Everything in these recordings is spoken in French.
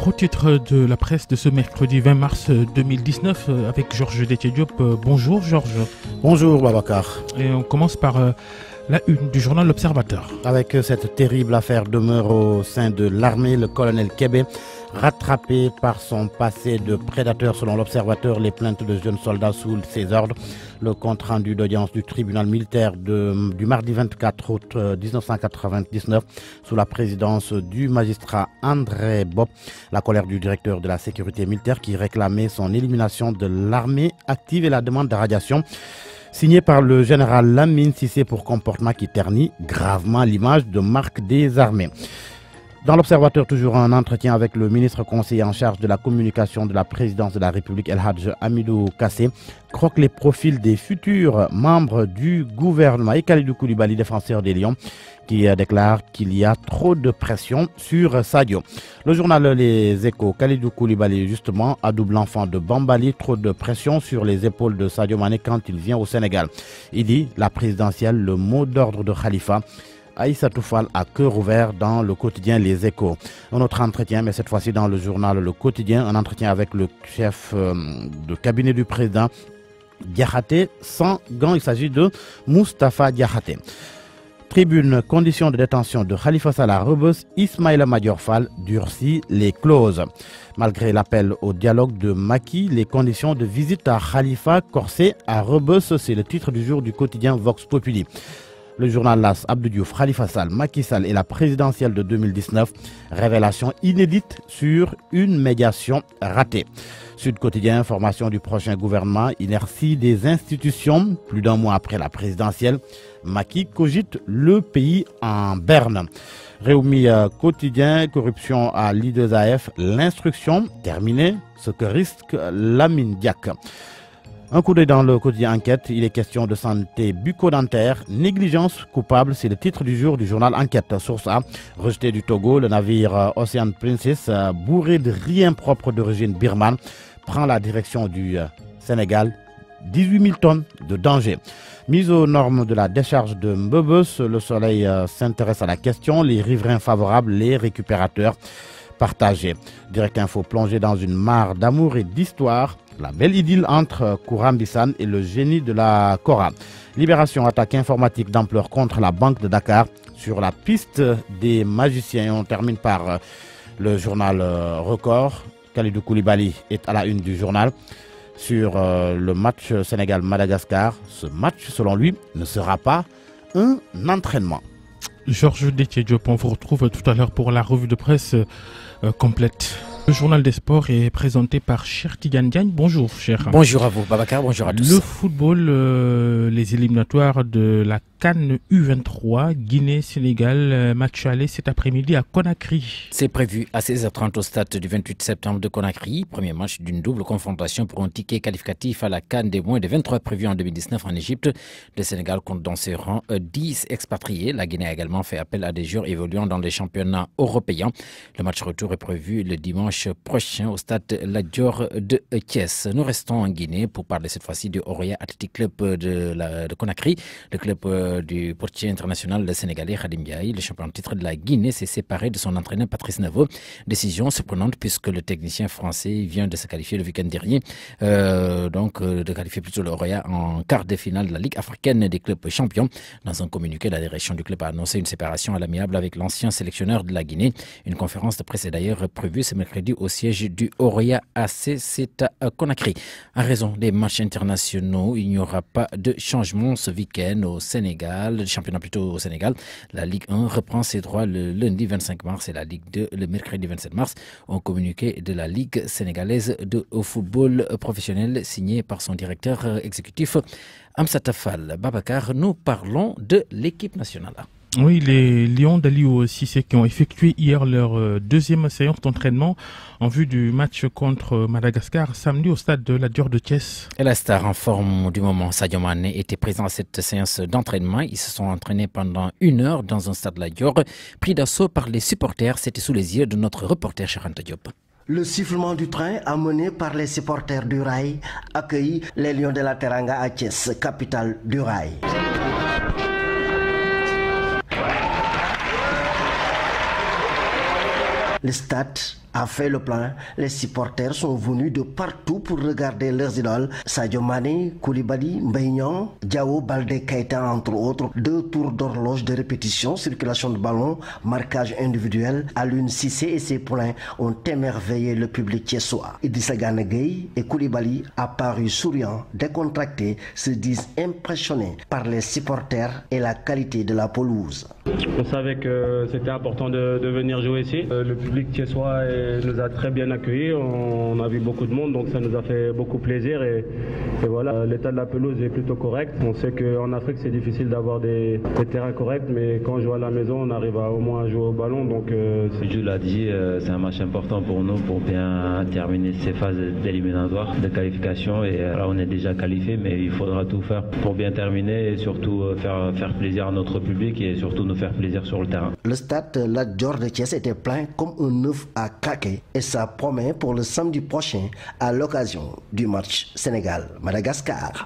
Gros titre de la presse de ce mercredi 20 mars 2019 avec Georges Déthié Diop. Bonjour Georges. Bonjour Babacar. Et on commence par la une du journal L'Observateur. Avec cette terrible affaire de meurtre au sein de l'armée, le colonel Kébé, rattrapé par son passé de prédateur selon l'Observateur, les plaintes de jeunes soldats sous ses ordres, le compte rendu d'audience du tribunal militaire du mardi 24 août 1999 sous la présidence du magistrat André Bob, la colère du directeur de la sécurité militaire qui réclamait son élimination de l'armée active et la demande de radiation signé par le général Lamine Cissé pour comportement qui ternit gravement l'image de marque des armées. Dans l'Observateur, toujours un entretien avec le ministre conseiller en charge de la communication de la présidence de la République, El Hadj Hamidou Kassé, croque les profils des futurs membres du gouvernement. Et Kalidou Koulibaly, défenseur des Lions, qui déclare qu'il y a trop de pression sur Sadio. Le journal Les Échos, Kalidou Koulibaly, justement, adoube l'enfant de Bambali, trop de pression sur les épaules de Sadio Mané quand il vient au Sénégal. Il dit, la présidentielle, le mot d'ordre de Khalifa. Aïssatou Fall à cœur ouvert dans le quotidien Les Échos. Un autre entretien, mais cette fois-ci dans le journal Le Quotidien, un entretien avec le chef de cabinet du président Diakhaté, sans gants, il s'agit de Moustapha Diakhaté. Tribune, conditions de détention de Khalifa Sall à Rebeuss, Ismaïla Madior Fall durcit les clauses. Malgré l'appel au dialogue de Macky, les conditions de visite à Khalifa corsées à Rebeuss, c'est le titre du jour du quotidien Vox Populi. Le journal LAS, Abdou Diouf, Khalifa Sall, Macky Sall et la présidentielle de 2019, révélation inédite sur une médiation ratée. Sud Quotidien, information du prochain gouvernement, inertie des institutions, plus d'un mois après la présidentielle, Macky cogite le pays en berne. Réumi Quotidien, corruption à l'I2AF, l'instruction terminée, ce que risque Lamine Diack. Un coup d'œil dans le quotidien Enquête, il est question de santé bucco-dentaire, négligence coupable, c'est le titre du jour du journal Enquête. Source A, rejeté du Togo, le navire Ocean Princess, bourré de rien propre d'origine birmane, prend la direction du Sénégal, 18 000 tonnes de danger. Mise aux normes de la décharge de Mbebeuss, le Soleil s'intéresse à la question, les riverains favorables, les récupérateurs partagés. Direct Info plongé dans une mare d'amour et d'histoire. La belle idylle entre Kouram-Bissane et le génie de la Kora. Libération, attaque informatique d'ampleur contre la Banque de Dakar sur la piste des magiciens. Et on termine par le journal Record. Kalidou Koulibaly est à la une du journal sur le match Sénégal-Madagascar. Ce match, selon lui, ne sera pas un entraînement. Georges Déthié Diop, on vous retrouve tout à l'heure pour la revue de presse complète. Le journal des sports est présenté par Cher Tidiane Diagne. Bonjour Cher. Bonjour à vous Babacar, bonjour à tous. Le football, les éliminatoires de la CAN U23, Guinée-Sénégal, match aller cet après-midi à Conakry. C'est prévu à 16h30 au stade du 28 septembre de Conakry. Premier match d'une double confrontation pour un ticket qualificatif à la CAN des moins de 23 prévus en 2019 en Égypte. Le Sénégal compte dans ses rangs 10 expatriés. La Guinée a également fait appel à des joueurs évoluant dans les championnats européens. Le match retour est prévu le dimanche prochain au stade Lat Dior de Thiès. Nous restons en Guinée pour parler cette fois-ci du Oria Athletic Club de Conakry. Le club du portier international sénégalais Khadim Ndiaye, le champion de titre de la Guinée, s'est séparé de son entraîneur Patrice Neveu. Décision surprenante puisque le technicien français vient de se qualifier le week-end dernier, de qualifier plutôt le Oria en quart de finale de la Ligue africaine des clubs champions. Dans un communiqué, la direction du club a annoncé une séparation à l'amiable avec l'ancien sélectionneur de la Guinée. Une conférence de presse est d'ailleurs prévue ce mercredi au siège du Oria AC, c'est à Conakry. En raison des matchs internationaux, il n'y aura pas de changement ce week-end au Sénégal. Le championnat plutôt au Sénégal. La Ligue 1 reprend ses droits le lundi 25 mars et la Ligue 2 le mercredi 27 mars. Un communiqué de la Ligue sénégalaise de football professionnel signé par son directeur exécutif Amsatou Fall. Babacar, nous parlons de l'équipe nationale. Oui, les Lions d'Aliou Cissé qui ont effectué hier leur deuxième séance d'entraînement en vue du match contre Madagascar samedi au stade de Lat Dior de Thiès. Et la star en forme du moment, Sadio Mané, était présent à cette séance d'entraînement. Ils se sont entraînés pendant 1 heure dans un stade Lat Dior, pris d'assaut par les supporters. C'était sous les yeux de notre reporter Charanta Diop. Le sifflement du train amené par les supporters du Rail accueillit les Lions de la Teranga à Thiès, capitale du Rail. Le stade a fait le plein. Les supporters sont venus de partout pour regarder leurs idoles. Sadio Mané, Koulibaly, Mbaye Niang, Diao Baldé Keita entre autres. 2 tours d'horloge de répétition, circulation de ballon, marquage individuel. Alioune Cissé et ses poulains ont émerveillé le public thiessois. Idrissa Gana Gueye et Koulibaly, apparus souriants, décontractés, se disent impressionnés par les supporters et la qualité de la pelouse. On savait que c'était important de venir jouer ici. Le public thiessois nous a très bien accueillis. On a vu beaucoup de monde, donc ça nous a fait beaucoup plaisir. Et voilà, l'état de la pelouse est plutôt correct. On sait qu'en Afrique, c'est difficile d'avoir des terrains corrects, mais quand on joue à la maison, on arrive au moins à jouer au ballon. Donc, Jules l'a dit, c'est un match important pour nous pour bien terminer ces phases d'éliminatoire, de qualification. Et là, on est déjà qualifié, mais il faudra tout faire pour bien terminer et surtout faire plaisir à notre public et surtout nous faire plaisir sur le terrain. Le stade Lat Dior de Thiès était plein comme un œuf à craquer et ça promet pour le samedi prochain à l'occasion du match Sénégal-Madagascar.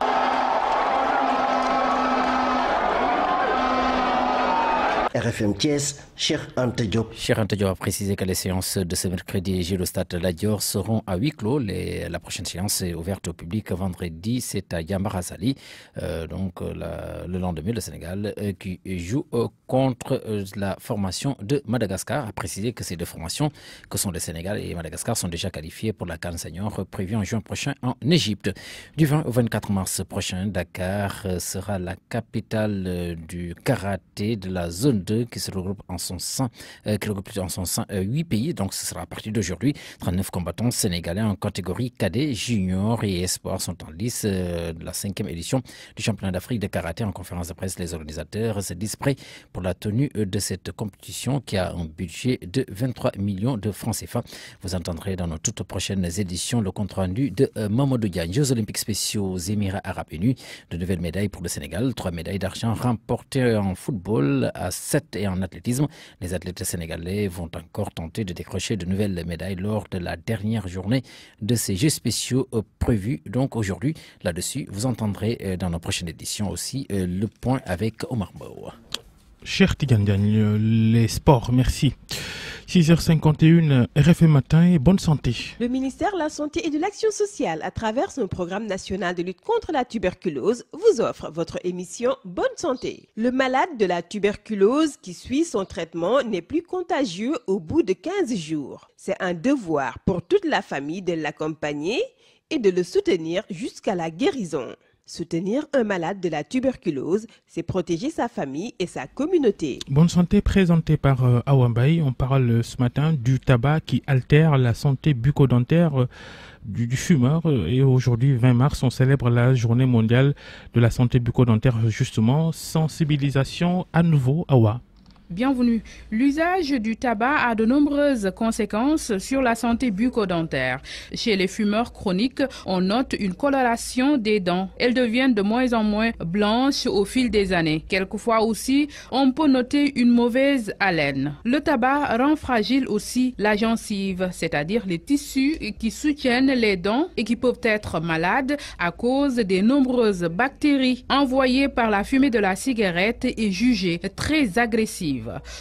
RFM Thiès, Cheikh Anta Diop. Cheikh Anta Diop a précisé que les séances de ce mercredi et au stade Lat Dior seront à huis clos. La prochaine séance est ouverte au public vendredi, c'est à Yambara Sali. Le lendemain, le Sénégal qui joue contre la formation de Madagascar. A précisé que ces deux formations, que sont le Sénégal et Madagascar, sont déjà qualifiées pour la CAN Senior prévue en juin prochain en Égypte. Du 20 au 24 mars prochain, Dakar sera la capitale du karaté de la zone 2 qui regroupe en son sein 8 pays. Donc ce sera à partir d'aujourd'hui. 39 combattants sénégalais en catégorie cadet, junior et espoir sont en lice de la 5e édition du championnat d'Afrique de karaté. En conférence de presse, les organisateurs se disent prêts pour la tenue de cette compétition qui a un budget de 23 millions de francs CFA. Vous entendrez dans nos toutes prochaines éditions le compte rendu de Mamadou Diagne. Jeux olympiques spéciaux aux Émirats arabes unis, de nouvelles médailles pour le Sénégal, 3 médailles d'argent remportées en football à 7 et en athlétisme. Les athlètes sénégalais vont encore tenter de décrocher de nouvelles médailles lors de la dernière journée de ces Jeux spéciaux prévus donc aujourd'hui. Là-dessus, vous entendrez dans nos prochaines éditions aussi le point avec Omar Bow. Cher Tigandiagne, les sports, merci. 6h51, RFM Matin et bonne santé. Le ministère de la Santé et de l'Action sociale, à travers son programme national de lutte contre la tuberculose, vous offre votre émission Bonne santé. Le malade de la tuberculose qui suit son traitement n'est plus contagieux au bout de 15 jours. C'est un devoir pour toute la famille de l'accompagner et de le soutenir jusqu'à la guérison. Soutenir un malade de la tuberculose, c'est protéger sa famille et sa communauté. Bonne santé présentée par Awambaye. On parle ce matin du tabac qui altère la santé bucco-dentaire du fumeur. Et aujourd'hui, 20 mars, on célèbre la journée mondiale de la santé bucco-dentaire. Justement, sensibilisation à nouveau, Awa. Bienvenue. L'usage du tabac a de nombreuses conséquences sur la santé bucco-dentaire. Chez les fumeurs chroniques, on note une coloration des dents. Elles deviennent de moins en moins blanches au fil des années. Quelquefois aussi, on peut noter une mauvaise haleine. Le tabac rend fragile aussi la gencive, c'est-à-dire les tissus qui soutiennent les dents et qui peuvent être malades à cause des nombreuses bactéries envoyées par la fumée de la cigarette et jugées très agressives.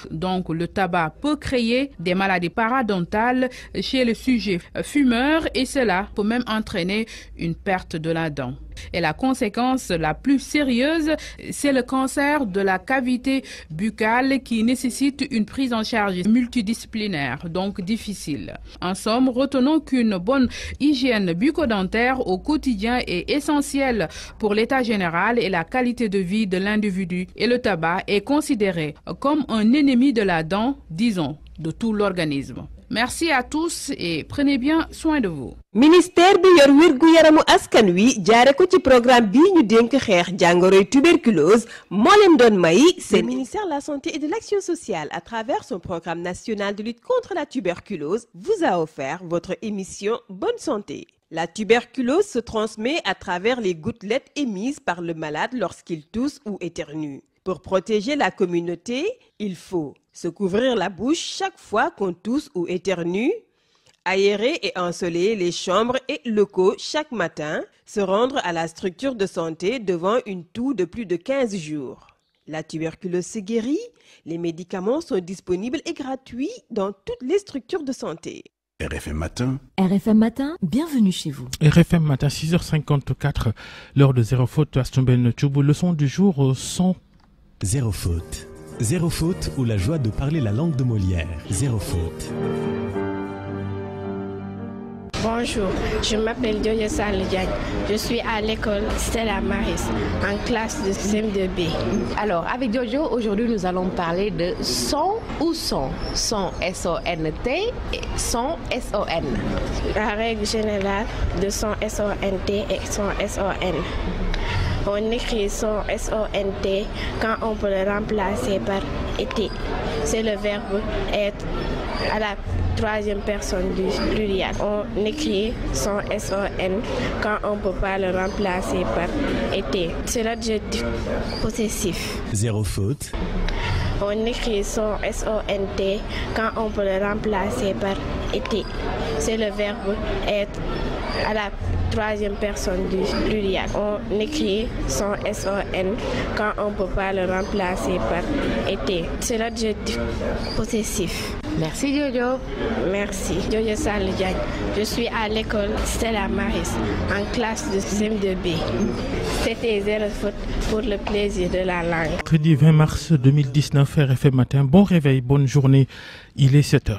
Donc le tabac peut créer des maladies parodontales chez le sujet fumeur et cela peut même entraîner une perte de la dent. Et la conséquence la plus sérieuse, c'est le cancer de la cavité buccale qui nécessite une prise en charge multidisciplinaire, donc difficile. En somme, retenons qu'une bonne hygiène bucco-dentaire au quotidien est essentielle pour l'état général et la qualité de vie de l'individu. Et le tabac est considéré comme un ennemi de la dent, disons, de tout l'organisme. Merci à tous et prenez bien soin de vous. Ministère bi yor wirgu yaramu askan wi jaare ko ci programme bi ñu dénk xeex jàngoroy tuberculose moo leen doon may. Le ministère de la Santé et de l'Action sociale, à travers son programme national de lutte contre la tuberculose, vous a offert votre émission Bonne santé. La tuberculose se transmet à travers les gouttelettes émises par le malade lorsqu'il tousse ou éternue. Pour protéger la communauté, il faut se couvrir la bouche chaque fois qu'on tousse ou éternue, aérer et ensoleiller les chambres et locaux chaque matin, se rendre à la structure de santé devant une toux de plus de 15 jours. La tuberculose se guérit. Les médicaments sont disponibles et gratuits dans toutes les structures de santé. RFM Matin. RFM Matin, bienvenue chez vous. RFM Matin, 6h54, l'heure de Zéro Faute, Astomben Tchoubou. Leçon du jour, son. Zéro faute. Zéro faute ou la joie de parler la langue de Molière. Zéro faute. Bonjour, je m'appelle Jojo Saldiagne. Je suis à l'école Stella Maris, en classe de CM2B. Alors, avec Jojo, aujourd'hui, nous allons parler de son ou son. Son S-O-N-T et son S-O-N. La règle générale de son S-O-N-T et son S-O-N. On écrit son S-O-N-T quand on peut le remplacer par été. C'est le verbe être à la troisième personne du pluriel. On écrit son S-O-N quand on ne peut pas le remplacer par été. C'est l'adjectif possessif. Zéro faute. On écrit son S-O-N-T quand on peut le remplacer par été. C'est le verbe être à la troisième personne du pluriel. On écrit son S-O-N quand on ne peut pas le remplacer par été. C'est l'adjectif possessif. Merci Jojo. Merci. Jojo Saldiagne. Je suis à l'école Stella Maris, en classe de CM2B. C'était Zéro faute pour le plaisir de la langue. Mercredi 20 mars 2019, RFM Matin. Bon réveil, bonne journée. Il est 7h.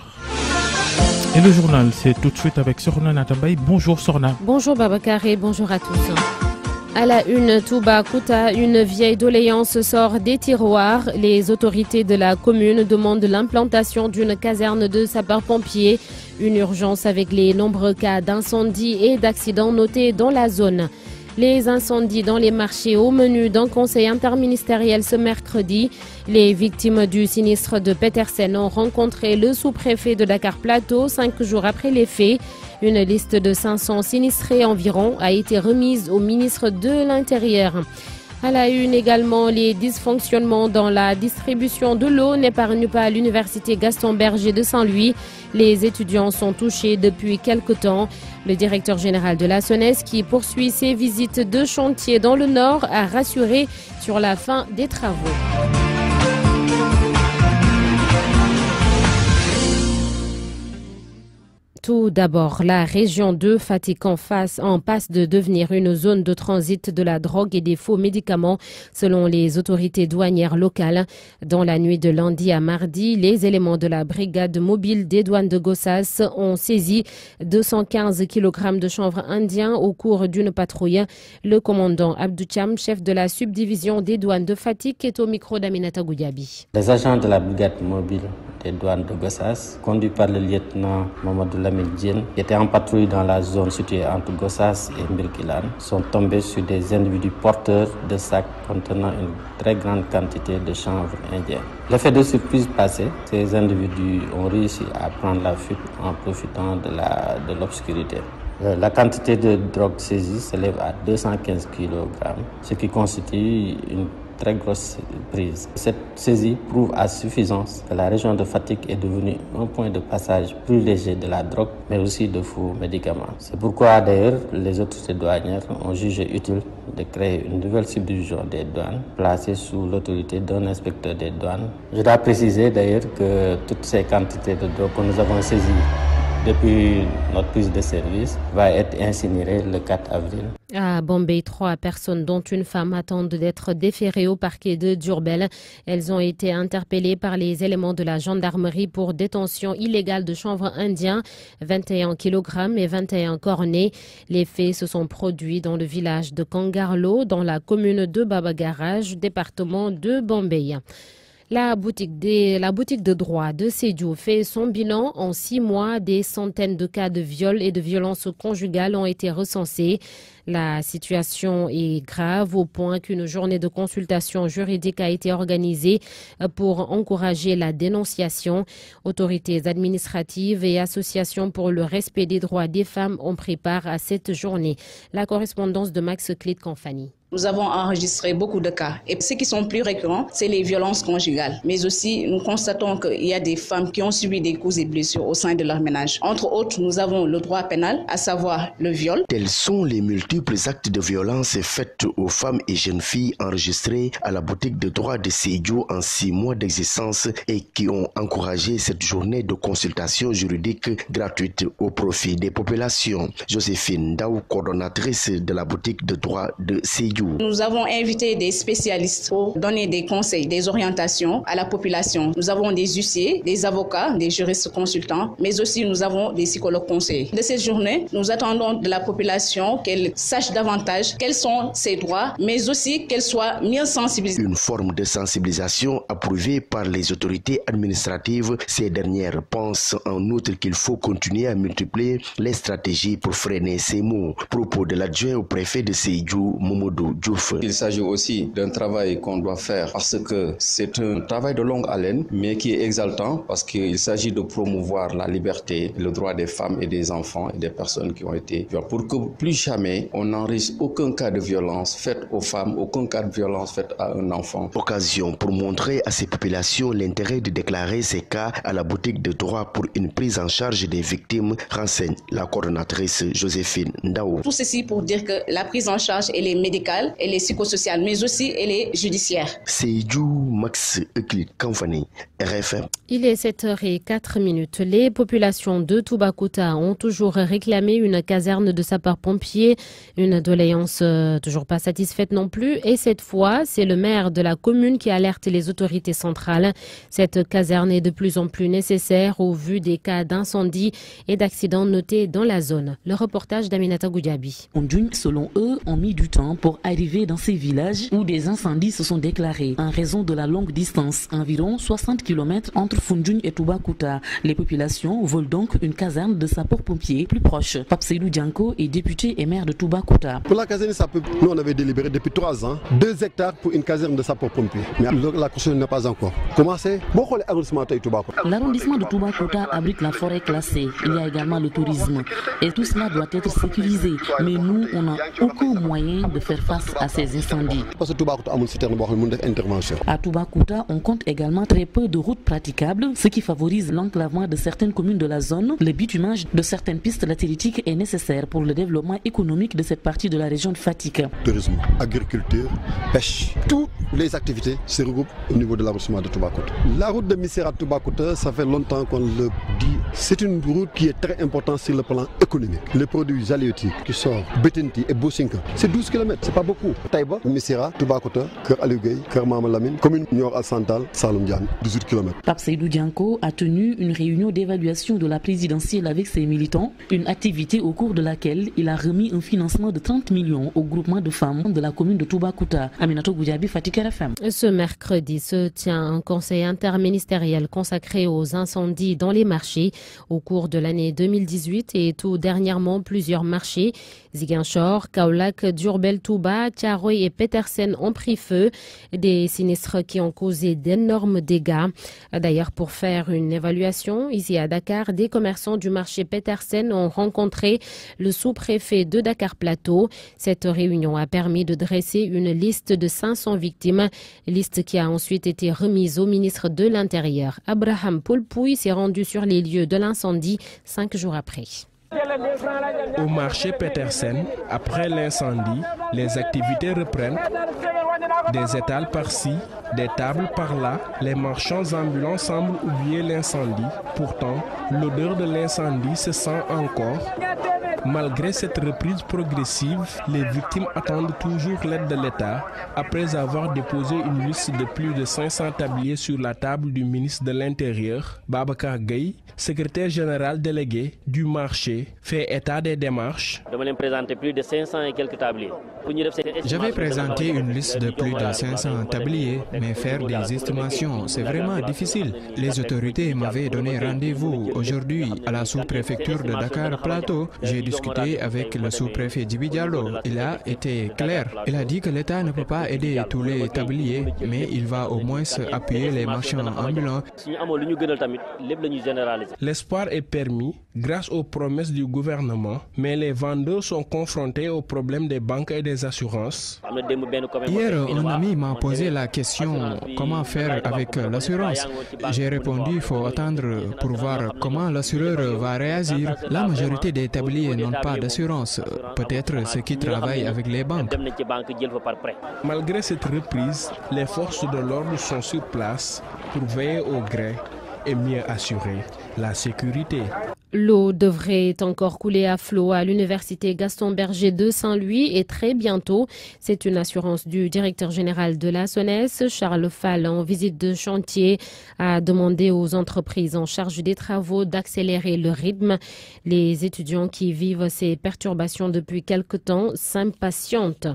Et le journal, c'est tout de suite avec Sorna Natabay. Bonjour Sorna. Bonjour Babacar et bonjour à tous. À la une, Toubacouta, une vieille doléance sort des tiroirs. Les autorités de la commune demandent l'implantation d'une caserne de sapeurs-pompiers. Une urgence avec les nombreux cas d'incendie et d'accidents notés dans la zone. Les incendies dans les marchés au menu d'un conseil interministériel ce mercredi. Les victimes du sinistre de Petersen ont rencontré le sous-préfet de Dakar Plateau 5 jours après les faits. Une liste de 500 sinistrés environ a été remise au ministre de l'Intérieur. À la une également, les dysfonctionnements dans la distribution de l'eau n'épargnent pas l'université Gaston Berger de Saint-Louis. Les étudiants sont touchés depuis quelque temps. Le directeur général de la SONES, qui poursuit ses visites de chantier dans le Nord, a rassuré sur la fin des travaux. Tout d'abord, la région de Fatick en passe de devenir une zone de transit de la drogue et des faux médicaments, selon les autorités douanières locales. Dans la nuit de lundi à mardi, les éléments de la brigade mobile des douanes de Gossas ont saisi 215 kg de chanvre indien au cours d'une patrouille. Le commandant Abdou Cham, chef de la subdivision des douanes de Fatick, est au micro d'Aminata Goudiaby. Les agents de la brigade mobile des douanes de Gossas, conduits par le lieutenant Mamadou Lamine Diène, qui était en patrouille dans la zone située entre Gossas et Mbirkilan, sont tombés sur des individus porteurs de sacs contenant une très grande quantité de chanvre indien. L'effet de surprise passé, ces individus ont réussi à prendre la fuite en profitant de l'obscurité. La quantité de drogue saisie s'élève à 215 kg, ce qui constitue une très grosse prise. Cette saisie prouve à suffisance que la région de Fatick est devenue un point de passage plus léger de la drogue, mais aussi de faux médicaments. C'est pourquoi d'ailleurs les autorités douanières ont jugé utile de créer une nouvelle subdivision des douanes placée sous l'autorité d'un inspecteur des douanes. Je dois préciser d'ailleurs que toutes ces quantités de drogue que nous avons saisies depuis notre prise de service va être incinérée le 4 avril. À Bombay, 3 personnes, dont une femme, attendent d'être déférées au parquet de Diourbel. Elles ont été interpellées par les éléments de la gendarmerie pour détention illégale de chanvre indien, 21 kg et 21 cornets. Les faits se sont produits dans le village de Kangarlo, dans la commune de Babagarage, département de Bombay. La boutique de droit de Sédhiou fait son bilan en 6 mois. Des centaines de cas de viol et de violences conjugales ont été recensés. La situation est grave au point qu'une journée de consultation juridique a été organisée pour encourager la dénonciation. Autorités administratives et associations pour le respect des droits des femmes ont pris part à cette journée. La correspondance de Max Clé-Confani. Nous avons enregistré beaucoup de cas et ceux qui sont plus récurrents, c'est les violences conjugales. Mais aussi, nous constatons qu'il y a des femmes qui ont subi des coups et blessures au sein de leur ménage. Entre autres, nous avons le droit pénal, à savoir le viol. Tels sont les multiples multiples actes de violence faits aux femmes et jeunes filles enregistrés à la boutique de droit de Sédhiou en 6 mois d'existence et qui ont encouragé cette journée de consultation juridique gratuite au profit des populations. Joséphine Daou, coordonnatrice de la boutique de droit de Sédhiou. Nous avons invité des spécialistes pour donner des conseils, des orientations à la population. Nous avons des huissiers, des avocats, des juristes consultants, mais aussi nous avons des psychologues conseillers. De cette journée, nous attendons de la population qu'elle sache davantage quels sont ses droits, mais aussi qu'elle soit mieux sensibilisée. Une forme de sensibilisation approuvée par les autorités administratives. Ces dernières pensent en outre qu'il faut continuer à multiplier les stratégies pour freiner ces maux. Propos de l'adjoint au préfet de Sédhiou, Momodou Diouf. Il s'agit aussi d'un travail qu'on doit faire parce que c'est un travail de longue haleine, mais qui est exaltant parce qu'il s'agit de promouvoir la liberté, le droit des femmes et des enfants et des personnes qui ont été violées. Pour que plus jamais on n'enregistre aucun cas de violence faite aux femmes, aucun cas de violence faite à un enfant. Occasion pour montrer à ces populations l'intérêt de déclarer ces cas à la boutique de droit pour une prise en charge des victimes, renseigne la coordonnatrice Joséphine Ndao. Tout ceci pour dire que la prise en charge elle est médicale, elle est psychosociale, mais aussi elle est judiciaire. Sédhiou, Max Euclide Kamfani, RFM. Il est 7h04. Les populations de Toubacouta ont toujours réclamé une caserne de sapeurs-pompiers. Une doléance toujours pas satisfaite non plus. Et cette fois, c'est le maire de la commune qui alerte les autorités centrales. Cette caserne est de plus en plus nécessaire au vu des cas d'incendie et d'accidents notés dans la zone. Le reportage d'Aminata Goudiaby. Foundiougne, selon eux, ont mis du temps pour arriver dans ces villages où des incendies se sont déclarés en raison de la longue distance, environ 60 km entre Foundiougne et Toubacouta. Les populations veulent donc une caserne de sapeurs-pompiers plus proche. Pape Seydou Dianko est député et maire de Toubacouta. Pour la caserne, nous on avait délibéré depuis 3 ans 2 hectares pour une caserne de sapeurs-pompiers. Mais la construction n'est pas encore commencée. L'arrondissement de Toubacouta abrite la forêt classée. Il y a également le tourisme. Et tout cela doit être sécurisé. Mais nous, on n'a aucun moyen de faire face à ces incendies. À Toubacouta, on compte également très peu de routes praticables, ce qui favorise l'enclavement de certaines communes de la zone. Le bitumage de certaines pistes latéritiques est nécessaire pour le développement économique de cette partie de la région de Fatick. Tourisme, agriculture, pêche, toutes les activités se regroupent au niveau de l'arrondissement de Toubacouta. La route de Missirah Toubacouta, ça fait longtemps qu'on le dit, c'est une route qui est très importante sur le plan économique. Les produits halieutiques qui sortent, Betenti et Bosinka, c'est 12 km, c'est pas beaucoup. Taïba, Missirah, Toubacouta, Kër Aliou Gueye, Kër Mama Lamine, commune Nioro Al-Santal, Saloum Diané, 18 km. Pape Seydou Dianko a tenu une réunion d'évaluation de la présidentielle avec ses militants, une activité au cours de laquelle il a remis un financement de 30 millions au groupement de femmes de la commune de Toubacouta. Aminato Goudiaby, Fatick RFM. Ce mercredi se tient un conseil interministériel consacré aux incendies dans les marchés. Au cours de l'année 2018 et tout dernièrement, plusieurs marchés, Ziguinchor, Kaolack, Diourbel, Touba, Thiaroye et Petersen ont pris feu. Des sinistres qui ont causé d'énormes dégâts. D'ailleurs, pour faire une évaluation, ici à Dakar, des commerçants du marché Petersen ont rencontré le sous-préfet de Dakar Plateau. Cette réunion a permis de dresser une liste de 500 victimes, liste qui a ensuite été remise au ministre de l'Intérieur. Abraham Poulpouy s'est rendu sur les lieux de l'incendie 5 jours après. Au marché Petersen, après l'incendie, les activités reprennent. Des étals par-ci, des tables par-là. Les marchands ambulants semblent oublier l'incendie. Pourtant, l'odeur de l'incendie se sent encore. Malgré cette reprise progressive, les victimes attendent toujours l'aide de l'État après avoir déposé une liste de plus de 500 tabliers sur la table du ministre de l'Intérieur, Babacar Gueye, secrétaire général délégué du marché, fait état des démarches. Plus de 500 et quelques tabliers. J'avais présenté une liste de plus de 500 tabliers, mais faire des estimations, c'est vraiment difficile. Les autorités m'avaient donné rendez-vous aujourd'hui à la sous-préfecture de Dakar Plateau. J'ai discuté avec le sous-préfet Djibi Diallo. Il a été clair. Il a dit que l'État ne peut pas aider tous les tabliers, mais il va au moins appuyer les marchands ambulants. L'espoir est permis grâce aux promesses du gouvernement, mais les vendeurs sont confrontés aux problèmes des banques et des assurances. Hier, un ami m'a posé la question comment faire avec l'assurance. J'ai répondu qu'il faut attendre pour voir comment l'assureur va réagir. La majorité des tabliers n'ont pas d'assurance, peut-être ceux qui travaillent avec les banques. Malgré cette reprise, les forces de l'ordre sont sur place pour veiller au gré et mieux assurer la sécurité. L'eau devrait encore couler à flot à l'université Gaston Berger de Saint-Louis et très bientôt. C'est une assurance du directeur général de la SONES. Charles Fall, en visite de chantier, a demandé aux entreprises en charge des travaux d'accélérer le rythme. Les étudiants qui vivent ces perturbations depuis quelque temps s'impatientent.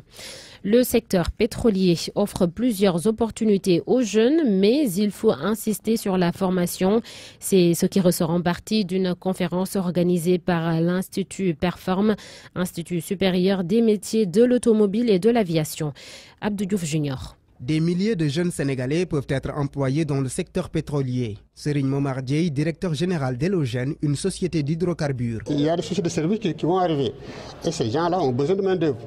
Le secteur pétrolier offre plusieurs opportunités aux jeunes, mais il faut insister sur la formation. C'est ce qui ressort en partie d'une conférence organisée par l'Institut Perform, Institut supérieur des métiers de l'automobile et de l'aviation. Abdou Diouf Junior. Des milliers de jeunes Sénégalais peuvent être employés dans le secteur pétrolier. Serigne Momar Dieye, directeur général d'Elogène, une société d'hydrocarbures. Il y a des sociétés de services qui vont arriver. Et ces gens-là ont besoin de main-d'œuvre.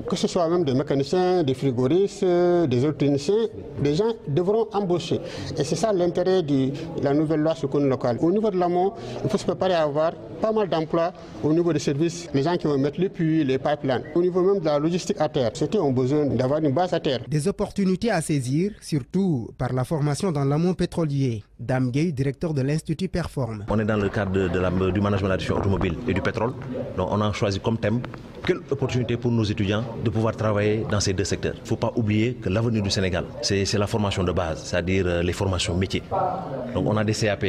Que ce soit même des mécaniciens, des frigoristes, des électroniciens, des gens devront embaucher. Et c'est ça l'intérêt de la nouvelle loi sur le compte local. Au niveau de l'amont, il faut se préparer à avoir pas mal d'emplois au niveau des services, les gens qui vont mettre les puits, les pipelines. Au niveau même de la logistique à terre, c'était ont besoin d'avoir une base à terre. Des opportunités à saisir, surtout par la formation dans l'amont pétrolier. Dame Gueye, directeur de l'Institut Perform. On est dans le cadre du management de l'industrie automobile et du pétrole. Donc on a choisi comme thème quelle opportunité pour nos étudiants de pouvoir travailler dans ces deux secteurs. Il ne faut pas oublier que l'avenir du Sénégal, c'est la formation de base, c'est-à-dire les formations métiers. Donc on a des CAP,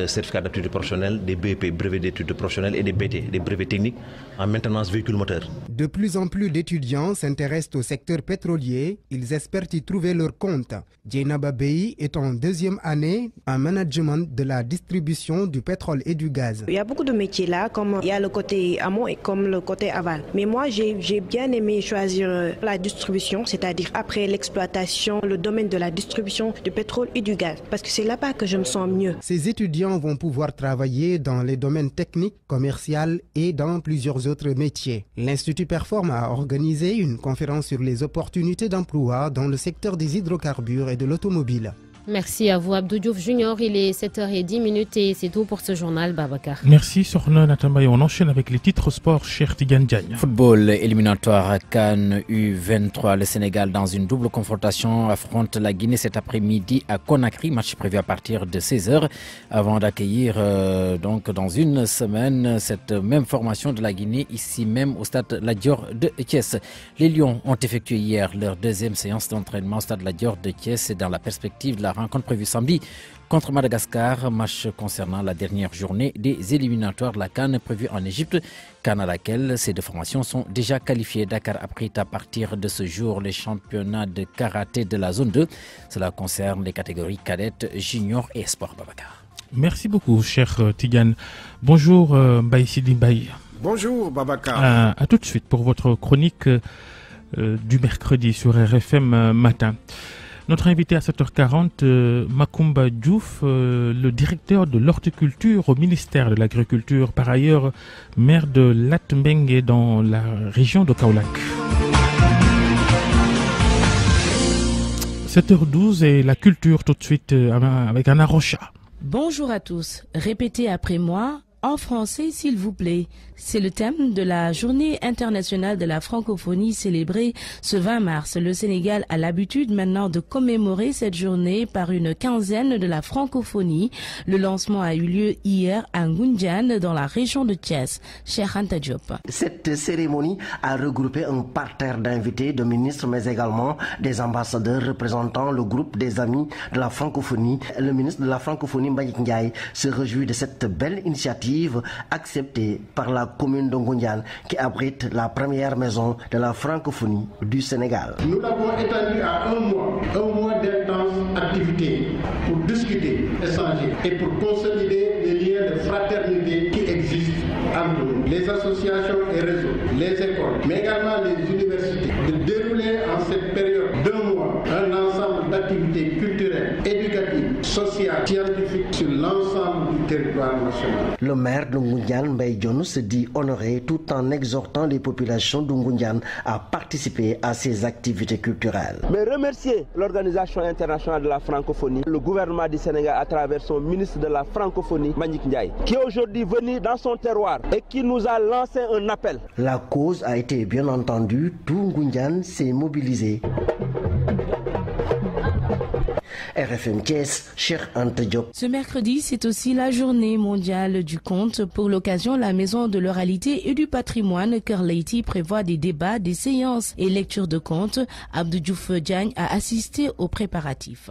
certificats d'aptitude professionnelle, des BEP, brevets d'études professionnelles et des BT, des brevets techniques en maintenance véhicule moteur. De plus en plus d'étudiants s'intéressent au secteur pétrolier. Ils espèrent y trouver leur compte. Djeynaba Bey est en deuxième année en management de la distribution du pétrole et du gaz. Il y a beaucoup de métiers là, comme il y a le côté amont et comme le côté aval. Mais moi, j'ai bien aimé choisir la distribution, c'est-à-dire après l'exploitation, le domaine de la distribution du pétrole et du gaz. Parce que c'est là-bas que je me sens mieux. Ces étudiants vont pouvoir travailler dans les domaines techniques, commerciaux et dans plusieurs autres métiers. L'Institut Perform a organisé une conférence sur les opportunités d'emploi dans le secteur des hydrocarbures et de l'automobile. Merci à vous Abdou Diouf Junior, il est 7h10 et c'est tout pour ce journal Babacar. Merci Sorna Natamba et on enchaîne avec les titres sport Cheikh Tidiane Diagne. Football éliminatoire CAN U23, le Sénégal dans une double confrontation affronte la Guinée cet après-midi à Conakry, match prévu à partir de 16h avant d'accueillir donc dans une semaine cette même formation de la Guinée ici même au stade Lat Dior de Thiès. Les Lions ont effectué hier leur deuxième séance d'entraînement au stade Lat Dior de Thiès dans la perspective de la rencontre prévue samedi contre Madagascar, match concernant la dernière journée des éliminatoires de la CAN prévue en Égypte, CAN à laquelle ces deux formations sont déjà qualifiées. Dakar abrite à partir de ce jour les championnats de karaté de la zone 2. Cela concerne les catégories cadettes, juniors et sport. Babacar. Merci beaucoup, cher Tidiane. Bonjour Mbaye Sidi Mbaye. Bonjour Babacar. À tout de suite pour votre chronique du mercredi sur RFM Matin. Notre invité à 7h40, Macoumba Diouf, le directeur de l'horticulture au ministère de l'Agriculture, par ailleurs maire de Latmingué dans la région de Kaolack. 7h12 et la culture tout de suite avec Anna Rocha. Bonjour à tous, répétez après moi. En français, s'il vous plaît. C'est le thème de la Journée internationale de la francophonie célébrée ce 20 mars. Le Sénégal a l'habitude maintenant de commémorer cette journée par une quinzaine de la francophonie. Le lancement a eu lieu hier à Ngoundiane dans la région de Thiès. Cheikh Anta Diop. Cette cérémonie a regroupé un parterre d'invités, de ministres, mais également des ambassadeurs représentant le groupe des amis de la francophonie. Le ministre de la francophonie, Mbagnick Ndiaye, se réjouit de cette belle initiative acceptée par la commune de Ngoundiane qui abrite la première maison de la francophonie du Sénégal. Nous l'avons étendu à un mois d'intenses activités pour discuter, échanger et pour consolider les liens de fraternité qui existent entre nous, les associations et réseaux, les écoles, mais également les universités, de dérouler en cette période d'un mois un ensemble d'activités culturelles, éducatives sociale, scientifique sur l'ensemble du territoire national. Le maire de Ngoundiane, Mbaye Dione, se dit honoré tout en exhortant les populations de Ngoundiane à participer à ces activités culturelles. Mais remercier l'Organisation internationale de la francophonie, le gouvernement du Sénégal à travers son ministre de la francophonie, Mbagnick Ndiaye, qui est aujourd'hui venu dans son terroir et qui nous a lancé un appel. La cause a été bien entendue, tout Ngoundiane s'est mobilisé. RFM Thiès, Cheikh Anta Diop. Ce mercredi, c'est aussi la journée mondiale du conte. Pour l'occasion, la Maison de l'oralité et du patrimoine Kër Leyti prévoit des débats, des séances et lectures de contes. Abdou Diouf Diagne a assisté aux préparatifs.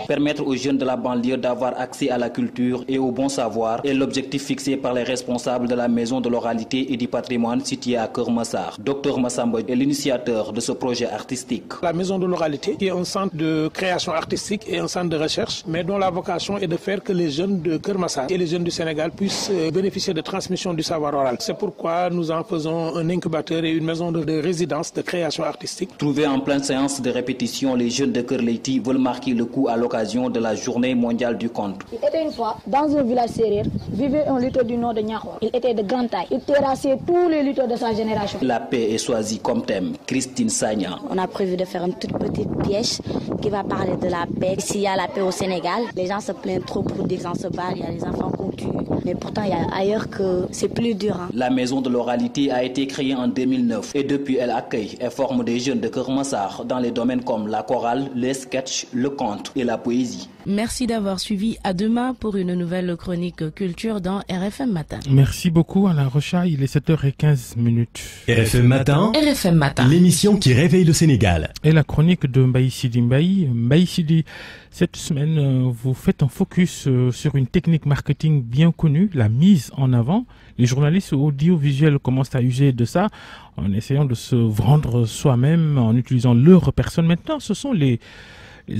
Permettre aux jeunes de la banlieue d'avoir accès à la culture et au bon savoir est l'objectif fixé par les responsables de la Maison de l'oralité et du patrimoine située à Keur Massar. Dr Massamba est l'initiateur de ce projet artistique. La Maison de l'oralité qui est un centre de création artistique et un centre de recherche, mais dont la vocation est de faire que les jeunes de Keur Massar et les jeunes du Sénégal puissent bénéficier de transmission du savoir oral. C'est pourquoi nous en faisons un incubateur et une maison de résidence de création artistique. Trouvés en pleine séance de répétition, les jeunes de Kër Leyti veulent marquer le coup à l'occasion de la journée mondiale du conte. Il était une fois, dans un village sérère, vivait un lutteur du nom de Niakho. Il était de grande taille. Il terrassait tous les lutteurs de sa génération. La paix est choisie comme thème. Christine Sagna. On a prévu de faire une toute petite pièce qui va parler de la paix. S'il y a la paix au Sénégal, les gens se plaignent trop pour dire qu'on se bat, il y a les enfants qu'on tue. Mais pourtant, il y a ailleurs que c'est plus dur. La Maison de l'oralité a été créée en 2009 et depuis elle accueille et forme des jeunes de Keur Massar dans les domaines comme la chorale, les sketchs, le conte et la poésie. Merci d'avoir suivi. À demain pour une nouvelle chronique culture dans RFM Matin. Merci beaucoup Alain Rocha, il est 7h15. RFM Matin. RFM Matin. L'émission qui réveille le Sénégal. Et la chronique de Mbaye Sidi Mbaye. Mbaye Sidi, cette semaine, vous faites un focus sur une technique marketing bien connue, la mise en avant. Les journalistes audiovisuels commencent à user de ça en essayant de se vendre soi-même, en utilisant leur personne. Maintenant, ce sont les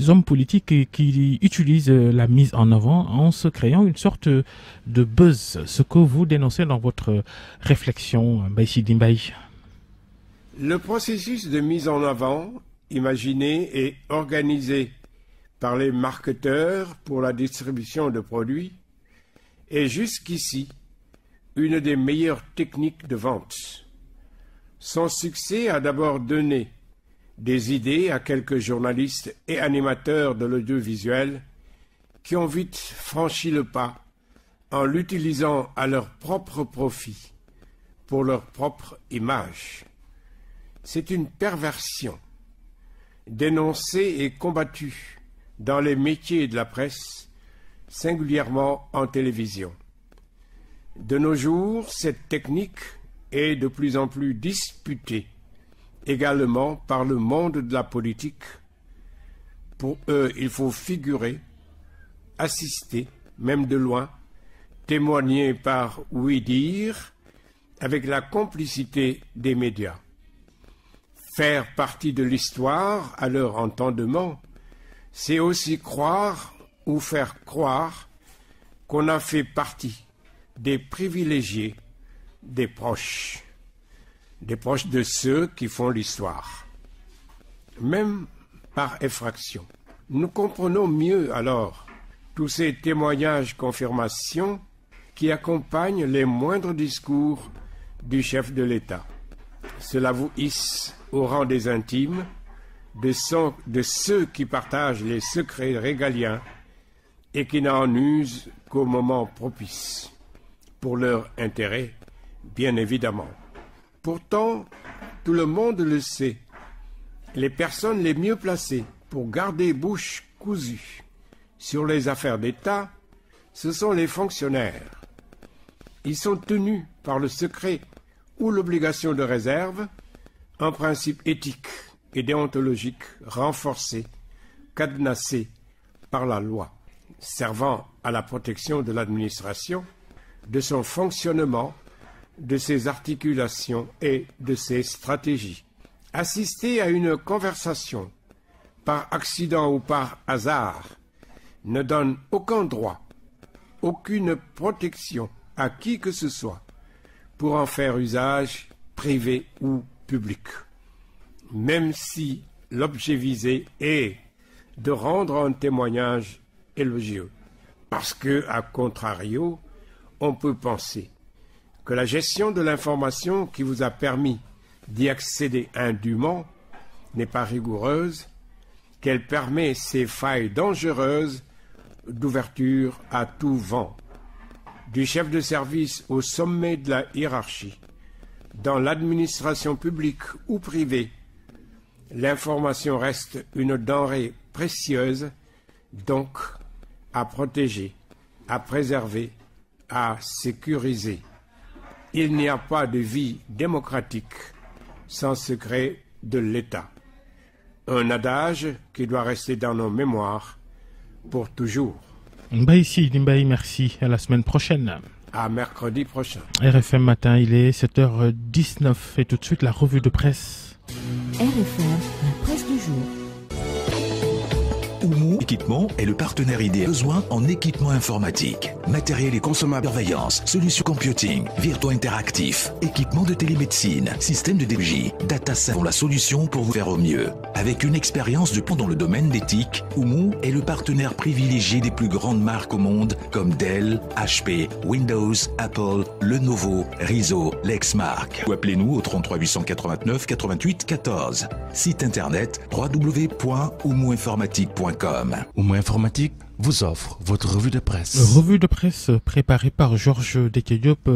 hommes politiques qui utilisent la mise en avant en se créant une sorte de buzz. Ce que vous dénoncez dans votre réflexion, Mbaye Sidi Mbaye. Le processus de mise en avant, imaginé et organisé par les marketeurs pour la distribution de produits, est jusqu'ici une des meilleures techniques de vente. Son succès a d'abord donné des idées à quelques journalistes et animateurs de l'audiovisuel qui ont vite franchi le pas en l'utilisant à leur propre profit, pour leur propre image. C'est une perversion dénoncée et combattue dans les métiers de la presse, singulièrement en télévision. De nos jours, cette technique est de plus en plus disputée également par le monde de la politique. Pour eux, il faut figurer, assister, même de loin, témoigner par oui-dire, avec la complicité des médias. Faire partie de l'histoire à leur entendement, c'est aussi croire ou faire croire qu'on a fait partie des privilégiés, des proches de ceux qui font l'histoire. Même par effraction. Nous comprenons mieux alors tous ces témoignages confirmations qui accompagnent les moindres discours du chef de l'État. Cela vous hisse au rang des intimes, de ceux qui partagent les secrets régaliens et qui n'en usent qu'au moment propice, pour leur intérêt, bien évidemment. Pourtant, tout le monde le sait, les personnes les mieux placées pour garder bouche cousue sur les affaires d'État, ce sont les fonctionnaires. Ils sont tenus par le secret ou l'obligation de réserve, un principe éthique et déontologique renforcé, cadenassé par la loi, servant à la protection de l'administration, de son fonctionnement, de ses articulations et de ses stratégies. Assister à une conversation, par accident ou par hasard, ne donne aucun droit, aucune protection à qui que ce soit pour en faire usage privé ou public. Même si l'objet visé est de rendre un témoignage élogieux. Parce que, à contrario, on peut penser que la gestion de l'information qui vous a permis d'y accéder indûment n'est pas rigoureuse, qu'elle permet ces failles dangereuses d'ouverture à tout vent. Du chef de service au sommet de la hiérarchie, dans l'administration publique ou privée, l'information reste une denrée précieuse, donc à protéger, à préserver, à sécuriser. Il n'y a pas de vie démocratique sans secret de l'État. Un adage qui doit rester dans nos mémoires pour toujours. Mbaye, merci. À la semaine prochaine. À mercredi prochain. RFM Matin, il est 7h19 et tout de suite la revue de presse. RFM, la presse du jour. Oumou Équipement est le partenaire idéal. Besoin en équipement informatique, matériel et consommables, surveillance, solutions computing, virtuaux interactifs, équipement de télémédecine, système de DMJ, data sont la solution pour vous faire au mieux. Avec une expérience de dans le domaine d'éthique, Oumou est le partenaire privilégié des plus grandes marques au monde comme Dell, HP, Windows, Apple, Lenovo, Rizzo, Lexmark. Ou appelez-nous au 33 889 88 14. Site internet www.oumouinformatique.com. Oumou Informatique vous offre votre revue de presse. Revue de presse préparée par Georges Dekediop.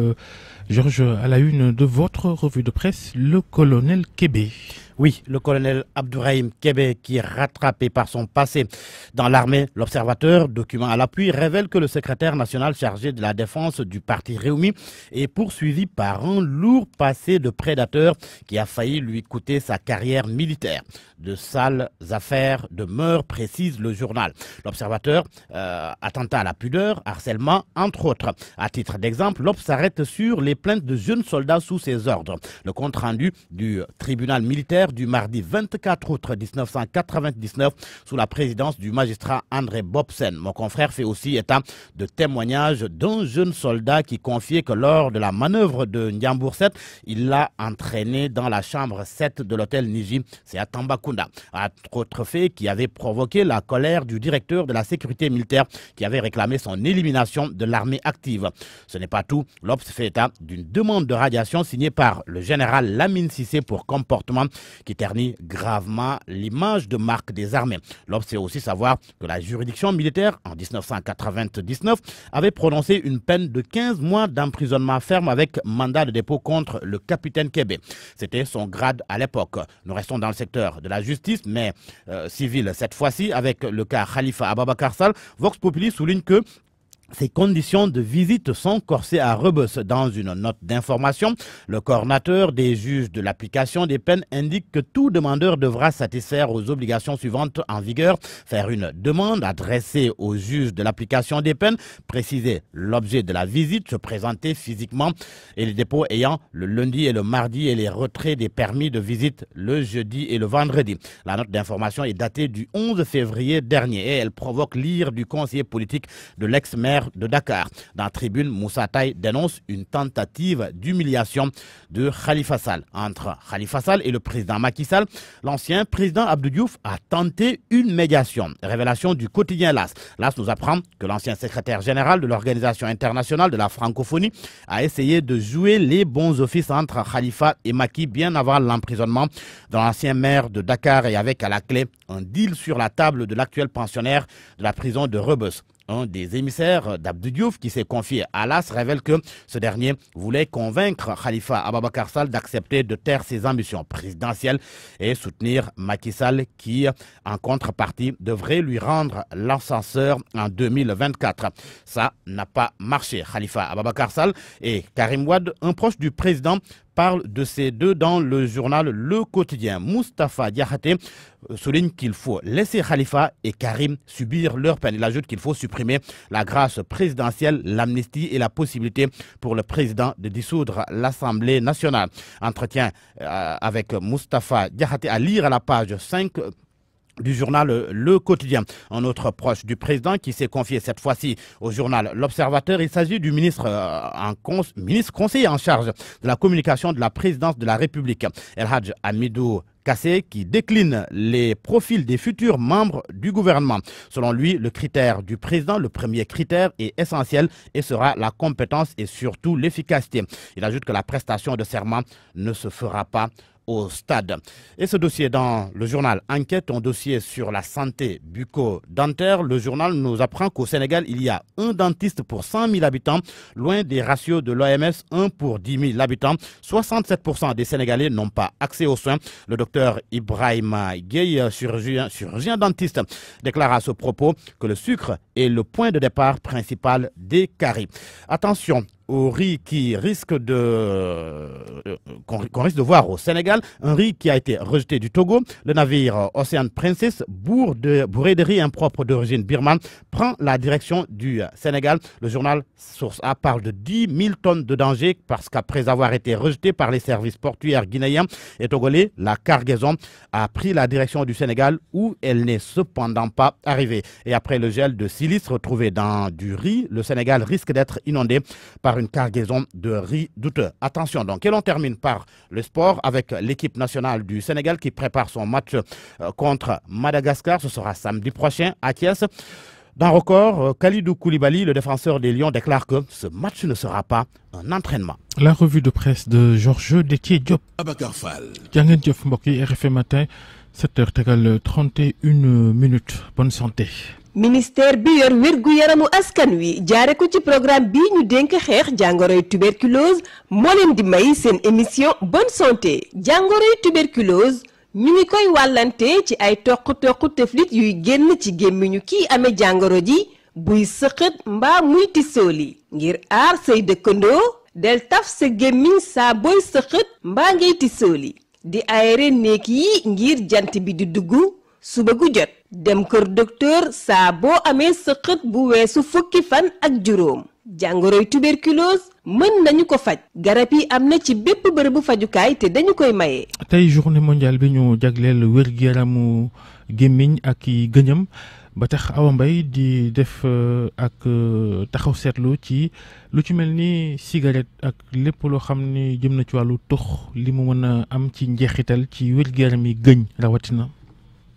Georges, à la une de votre revue de presse, le colonel Kébé. Oui, le colonel Abdourahim Kébé, qui est rattrapé par son passé dans l'armée. L'Observateur, document à l'appui, révèle que le secrétaire national chargé de la défense du parti Réumi est poursuivi par un lourd passé de prédateur qui a failli lui coûter sa carrière militaire. De sales affaires de mœurs, précise le journal. L'Observateur, attentat à la pudeur, harcèlement, entre autres. À titre d'exemple, l'Obs s'arrête sur les plaintes de jeunes soldats sous ses ordres. Le compte-rendu du tribunal militaire du mardi 24 août 1999 sous la présidence du magistrat André Bobsen. Mon confrère fait aussi état de témoignages d'un jeune soldat qui confiait que lors de la manœuvre de Ndiambour 7, il l'a entraîné dans la chambre 7 de l'hôtel Niji, c'est à Tambacounda. Entre autres faits qui avaient provoqué la colère du directeur de la sécurité militaire qui avait réclamé son élimination de l'armée active. Ce n'est pas tout. L'Obs fait état d'une demande de radiation signée par le général Lamine Cissé pour comportement qui ternit gravement l'image de marque des armées. L'Obs fait aussi savoir que la juridiction militaire, en 1999, avait prononcé une peine de 15 mois d'emprisonnement ferme avec mandat de dépôt contre le capitaine Kébé. C'était son grade à l'époque. Nous restons dans le secteur de la justice, mais civile cette fois-ci, avec le cas Khalifa Ababakar Sall. Vox Populi souligne que ces conditions de visite sont corsées à Rebeuss. Dans une note d'information, le coordonnateur des juges de l'application des peines indique que tout demandeur devra satisfaire aux obligations suivantes en vigueur, faire une demande adressée au juge de l'application des peines, préciser l'objet de la visite, se présenter physiquement et les dépôts ayant le lundi et le mardi et les retraits des permis de visite le jeudi et le vendredi. La note d'information est datée du 11 février dernier et elle provoque l'ire du conseiller politique de l'ex-maire de Dakar. Dans la tribune, Moussa Taye dénonce une tentative d'humiliation de Khalifa Sall. Entre Khalifa Sall et le président Macky Sall, l'ancien président Abdou Diouf a tenté une médiation. Révélation du quotidien LAS. LAS nous apprend que l'ancien secrétaire général de l'Organisation internationale de la francophonie a essayé de jouer les bons offices entre Khalifa et Macky bien avant l'emprisonnement de l'ancien maire de Dakar et avec à la clé un deal sur la table de l'actuel pensionnaire de la prison de Rebeuss. Un des émissaires d'Abdou Diouf qui s'est confié à l'AS révèle que ce dernier voulait convaincre Khalifa Ababakar Sall d'accepter de taire ses ambitions présidentielles et soutenir Macky Sall qui, en contrepartie, devrait lui rendre l'ascenseur en 2024. Ça n'a pas marché. Khalifa Ababakar Sall et Karim Wade, un proche du président, parle de ces deux dans le journal Le Quotidien. Moustapha Diakhaté souligne qu'il faut laisser Khalifa et Karim subir leur peine. Il ajoute qu'il faut supprimer la grâce présidentielle, l'amnistie et la possibilité pour le président de dissoudre l'Assemblée nationale. Entretien avec Moustapha Diakhaté à lire à la page 5 du journal Le Quotidien. Un autre proche du président qui s'est confié cette fois-ci au journal L'Observateur. Il s'agit du ministre conseiller en charge de la communication de la présidence de la République, El Hadj Hamidou Kassé, qui décline les profils des futurs membres du gouvernement. Selon lui, le critère du président, le premier critère est essentiel et sera la compétence et surtout l'efficacité. Il ajoute que la prestation de serment ne se fera pas au stade. Et ce dossier dans le journal Enquête, un dossier sur la santé bucco-dentaire. Le journal nous apprend qu'au Sénégal, il y a un dentiste pour 100 000 habitants, loin des ratios de l'OMS, 1 pour 10 000 habitants. 67% des Sénégalais n'ont pas accès aux soins. Le docteur Ibrahima Gueye, chirurgien dentiste, déclare à ce propos que le sucre est le point de départ principal des caries. Attention au riz qu'on risque de voir au Sénégal, un riz qui a été rejeté du Togo. Le navire Ocean Princess, bourré de riz impropre d'origine birmane, prend la direction du Sénégal. Le journal Source A parle de 10 000 tonnes de danger parce qu'après avoir été rejeté par les services portuaires guinéens et togolais, la cargaison a pris la direction du Sénégal où elle n'est cependant pas arrivée. Et après le gel de silice retrouvé dans du riz, le Sénégal risque d'être inondé par une cargaison de riz douteux. Attention donc, et l'on termine par le sport avec l'équipe nationale du Sénégal qui prépare son match contre Madagascar. Ce sera samedi prochain à Thiès. Dans Record, Kalidou Koulibaly, le défenseur des Lions, déclare que ce match ne sera pas un entraînement. La revue de presse de Georges Déthié Diop. Abacar Fall. Jangeen jëf mbokk yi, RFM matin 7h tegal 31 minutes. Bonne santé. ministère bi yor wérgu yaramu askan wi jaare ko ci programme bi ñu dénk xeex jàngoroy tuberculose moo leen di may seen émission bonne santé. jàngoroy tuberculose ñu ngi koy wàllante ci ay toq teflit yuy génn ci gémmiñu kii amee jàngoro ji buy sëqët mbaa muy tissooli. ngir aar say dëkkandoo del taf sa gémmiñ saa booy sëqët mbaa ngay tissooli di aéré néeg yi ngir jant bi di dugg suba gu jot. dem kër docteur saa boo amee sëqët bu weesu fukki fan ak juróom. jàngoroy tuberculose mën nañu ko faj. garab yi am na ci bépp bërëbu fajukaay te dañu koy maye. tey journée mondiale bi ñu jagleel wér-gu-yaramu gémmiñ ak i gëñam ba tax Awa Mbaye di def ak taxaw seetlu ci lu ci mel ni cigarette ak lépp loo xam ni jëm na ci wàllu tux li mu mën a am ci njeexital ci wér-gu-yaram yi gëñ rawatina.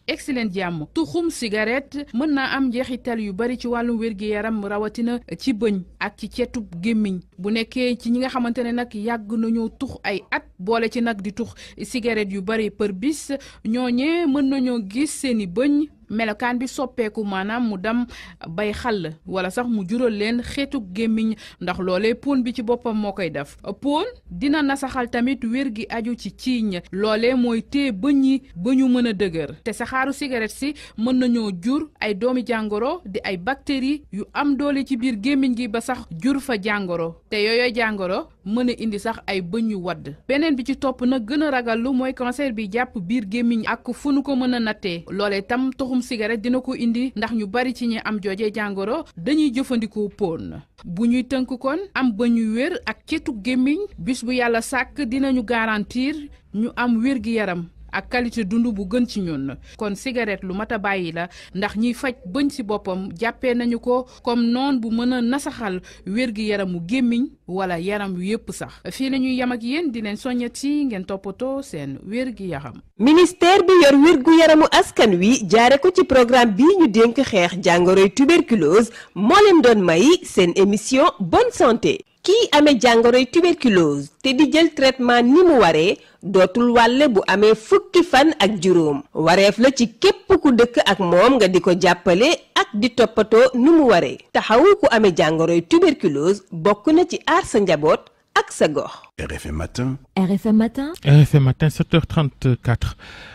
excellent jàmm tuxum cigarette mën naa am njeexital yu bari ci wàllum wér-gi-yaram rawatina ci bëñ ak ci cetub gémmiñ bu nekkee ci ñi nga xamante ne nag yàgg nañoo tux ay at boole ci nag di tux cigarette yu bari për bis ñooñee mën nañoo gis seeni bëñ melokaan bi soppeeku maanaam mu dam bay xàll wala sax mu jural leen xeetu gémmiñ ndax loolee pon bi ci boppam moo koy def pon dina nasaxal tamit wér gi aju ci ciiñ loolee mooy tee bëñ yi ba ñu mën a dëgër te saxaaru cigarette si mën nañoo jur ay doomi jàngoro di ay bactéries yu am doole ci biir gémmiñ gi ba sax jur fa jàngoro te yooyu jàngoro mën a indi sax ay bëñ yu wadd beneen bi ci topp nag gën a ragal lu mooy cancer bi jàpp biir gémmiñ ak fu nu ko mën a nattee loolee tam tuxum cigarette dina ko indi ndax ñu bari ci ñi am jooje jàngoro dañuy jëfandikoo pon bu ñuy tënk kon am bëñ yu wér ak cetu gémmiñ bis bu yàlla sàkk dinañu garantir ñu am wér gi yaram ak qualité dund bu gën ci ñun kon cigarette lu mat a bàyyi la ndax ñiy faj bëñ ci boppam jàppee nañu ko comme noon bu mën a nasaxal wér-gi yaramu gémmiñ wala yaram wi yépp sax fii la ñuy yam ak yéen di leen soññati ngeen toppatoo seen wér-gi yaram. ministère bi yor wér-gu yaramu askan wi jaare ko ci programme bi ñu dénk xeex jàngoroy tuberculose moo leen doon may seen émission bonne santé. kii amee jàngoroy tuberculose te di jël traitement ni mu waree dootul wàlle bu amee fukki fan ak juróom wareef la ci képp ku dëkk ak moom nga di ko jàppale ak di toppatoo nu mu waree taxawu ku amee jàngoroy tuberculose bokk na ci aar sa njaboot ak sa gox. RFM matin. RFM matin. RFM matin 7h34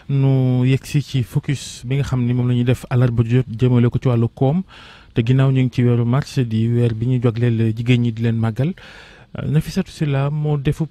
nu yegsi ci focus bi nga xam ni moom la ñuy def àllarba jot jëmale ko ci wàllu koom. te ginnaaw ñu ngi ci weeru mars di weer bi ñu jagleel jigéen ñi di leen màggal Nafissatou Sylla moo defub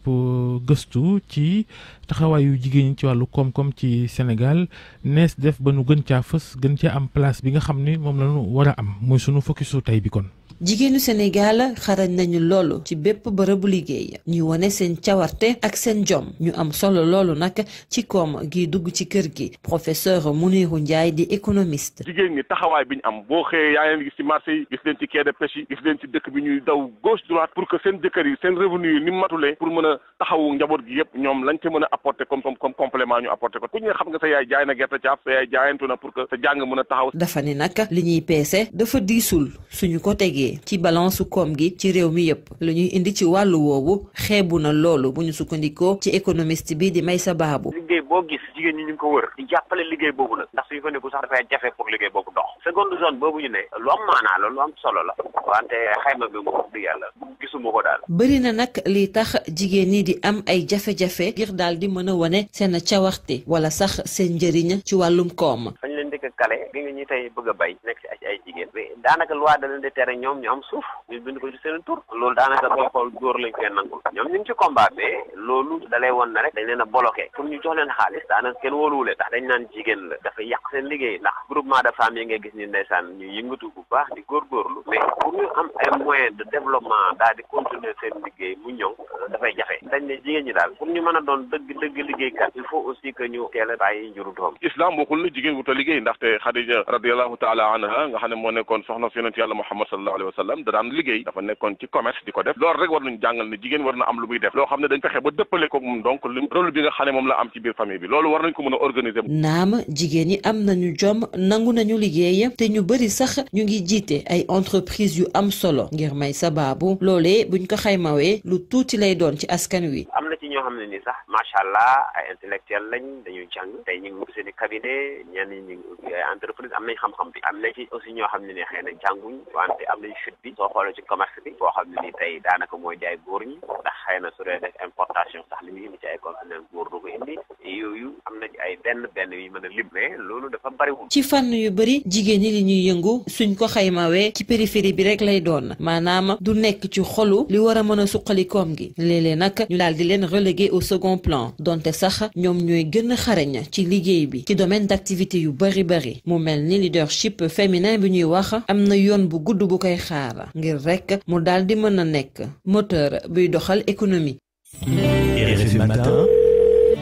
gëstu ci taxawaayu jigéen ñi ci wàllu koom-koom ci Sénégal nees def ba nu gën caa fës gën caa am place bi nga xam ni moom la ñu war a am mooy sunu focusu tey bi kon. jigéenu Sénégal xarañ nañu loolu ci bépp bërëbu liggéey ñuy wone seen cawarte ak seen jom ñu am solo loolu nag ci koom gi dugg ci kër gi professeur Mounirou Ndiaye di économiste. jigéen ñi taxawaay bi ñu am boo xëyee yaa leen gis ci marché yi gis leen ci quai de pêche yi gis leen ci dëkk bi ñuy daw gauche droite pour que seen jëkkër yi seen revenu yi ni mu matulee pour mën a taxawu njaboot gi yëpp ñoom lañ ca mën a apporter comme complément ñu apporter ko ku ñu xam nga sa yaay jaay na gerte caaf sa yaay jaayantu na pour que sa jàng mën a taxaw. dafa ni nag li ñuy peese dafa diisul suñu ko tegee ci balance koom gi ci réew mi yëpp lu ñuy indi ci wàllu woowu xeebu na loolu bu ñu sukkandikoo ci économiste bi di Maysa Babou. liggéey boo gis jigéen ñi ñu ngi ko wër di jàppale liggéey boobu nag ndax suñu fa nekku sax dafay jafe pour liggéey boobu dox seconde zone boobu ñu ne lu am maanaa la lu am solo la wante xayma bi moom du yàlla gisuma ko daal. bëri na nag li tax jigéen ñi di am ay jafe-jafe ngir daal di mën a wane seen cawarte wala sax seen njëriñ ci wàllum koom. fañ leen dëkk kale gi nga ñi tey bëgg a bay nekk ci ay jigéen daanaka loi da leen di tere ñoom ñu am suuf ñu bind ko ci seen tur loolu daanaka boo xool góor lañ koy nangul ñoom ñu ngi ci combat mais loolu dalay woon na rek dañ leen a bloqué pour ñu jox leen xaalis daanaka kenn wóoluwule ndax dañ naan jigéen la dafa yàq seen liggéey ndax groupement de femmes yi ngay gis ni ndeysaan ñu yëngatu bu baax di góorgóorlu mais pour ñu am ay moyens de développement daal di continuer seen liggéey mu ñëw dafay jafe dañ ne jigéen ñi daal pour ñu mën a doon dëgg liggéeykat il faut aussi que ñu teel a bàyyi njuru doom. islam waxul na jigéen wuta liggéey ndaxte Xadija radiyallahu taala anha nga xam ne moo nekkoon soxna si yonent yàlla Muhammad sallallahu alayhi wa sallam da daan liggéey dafa nekkoon ci commerce di ko def loolu rek war nañu jàngal ne jigéen war na am lu muy def loo xam ne dañ fexe ba dëppale ko moom donc rôle bi nga xam ne moom la am ci biir famille bi loolu war nañ ko mën a organiser. naam jigéen ñi am nañu jom nangu nañu liggéey te ñu bëri sax ñu ngi jiite ay entreprise yu am solo ngir Maysa Babou loolee buñ ko xaymawee lu tuuti lay doon ci askan wi. am na ci ñoo xam ne ni sax macha allah ay intellectuel lañ dañuy jàng tey ñu ngi ubbi seen i cabinet ñenn ñi ñu ngi ubbi ay entreprise am nañ xam-xam bi am na ci aussi ñoo xam ne ni xëy na jànguñ wante am nañ fit bi soo xoolee ci commerce bi boo xam ne ni tey daanaka mooy jaay góor ñi ndax xëy na su dee def importation sax li muy indi ci ay conteneur góor du ko indi yooyu am na ci ay benn yu mën a lim mais loolu dafa bariwul. ci fànn yu bëri jigéen ñi li ñuy yëngu suñ ko xaymawee ci périphérie bi rek lay doon maanaam du nekk ci xolu li war a mën a suqali koom gi léeg-léeg nag ñu daal di leen relégué au second plan donte sax ñoom ñooy gën a xarañ ci liggéey bi ci domaine d'activité yu bëri mu mel ni leadership féminin bi ñuy wax am na yoon bu gudd bu koy xaar ngir rek mu daal di mën a nekk moteur buy doxal économie. RFM Matin,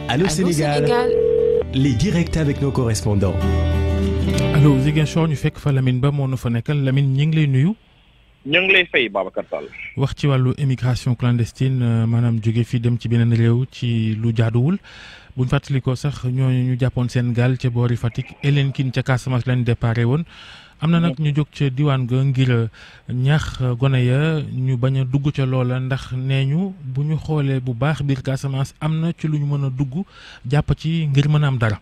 Allô Sénégal, les directs avec nos correspondants. allo Ziguinchor ñu fekk fa Lamine Ba moo nu fa nekkal Lamine ñu ngi lay nuyu. ñu ngi lay fay Babacar Sall. wax ci wàllu immigration clandestine maanaam jóge fii dem ci beneen réew ci lu jaaduwul buñ fàttalikoo sax ñooñu ñu jàppoon seen gaal ca boori Fatick Elinkine ca Casamance leen déparé woon. am na nag ñu jóg ca diwaan ga ngir ñaax gone ya ñu bañ a dugg ca loola ndax nee ñu bu ñu xoolee bu baax biir Casamance am na ci lu ñu mën a dugg jàpp ci ngir mën a am dara.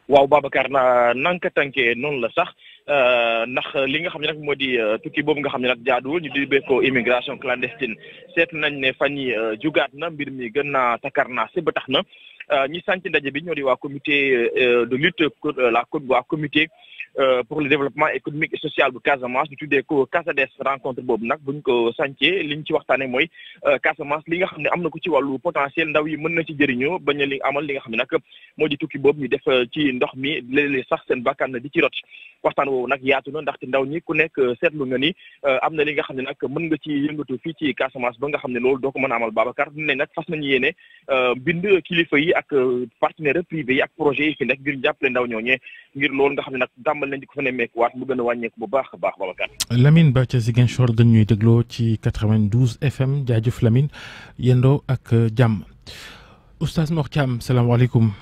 waaw Babacar nanka tànkee noonu la sax ndax li nga xam ne nag moo di tukki boobu nga xam ne nag jaaduwul ñu di ko immigration clandestine seet nañ ne fan yi jugaat na mbir mi gën naa takarnaase ba tax na ñi sànc ndaje bi ñoo di waa comité de lutte waa comité pour le développement économique et social bu Casamance ñu tuddee ko Casades rencontre boobu nag buñ ko sàncee liñ ci waxtaanee mooy Casamance li nga xam ne am na ko ci wàllu potentiel ndaw yi mën na ci jëriñoo bañ a li amal li nga xam ne nag moo di tukki boobu ñu def ci ndox mi léeg-léeg sax seen bakkan di ci rot waxtaan woowu nag yaatu na ndaxte ndaw ñi ku nekk seetlu nga ni am na li nga xam ne nag mën nga ci yëngatu fii ci Casamance ba nga xam ne loolu doo ko mën a amal Babacar ne nag fas nañu yéene bind kilifa yi ak partenaires privés yi ak projets yi fi nekk ngir jàppale ndaw ñooñee ngir loolu nga xam ne nag dàmbal nañ di ko fa nemmeeku waat mu gën a wàññeeku bu baax a baax Babacar. Lamine Ba ca Ziguinchor gën ñuy dégloo ci 92 FM jaajëf Lamine yendoo ak jàmm Oustaz Mor Thiam salaamaaleykum.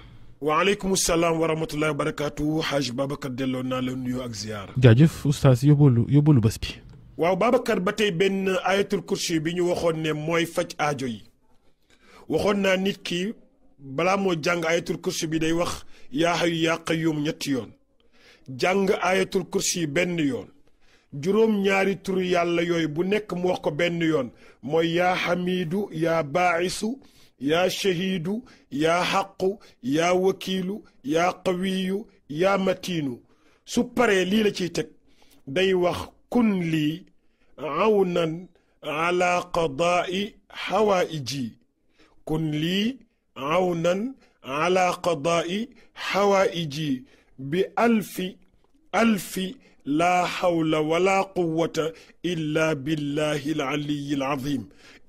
waaleykum salaam wa rahmatullahi wa barakaatu Haj Babacar delloo naa la nuyoo ak ziar. jaajëf Oustaz yóbbalu bés bi. waaw Babacar ba tey benn ayatul kursi bi ñu waxoon ne mooy faj aajo yi waxoon naa nit ki balaa moo jàng ayatul kursi bi day wax yaa hayyu yaa qayyum ñetti yoon jàng ayatul kursi benn yoon juróom-ñaari turu yàlla yooyu bu nekk mu wax ko benn yoon mooy yaa xamiidu yaa baa'isu yaa shahiidu yaa xaqu yaa wakiilu yaa qawiyu yaa matiinu su paree lii la ciy teg day wax kun lii awnan ala qadaa'i xawaaiji kun lii awnan ala qadaa'i xawaaiji bi alfi laa hawla wala quwwata illa billahi al aliyi al azim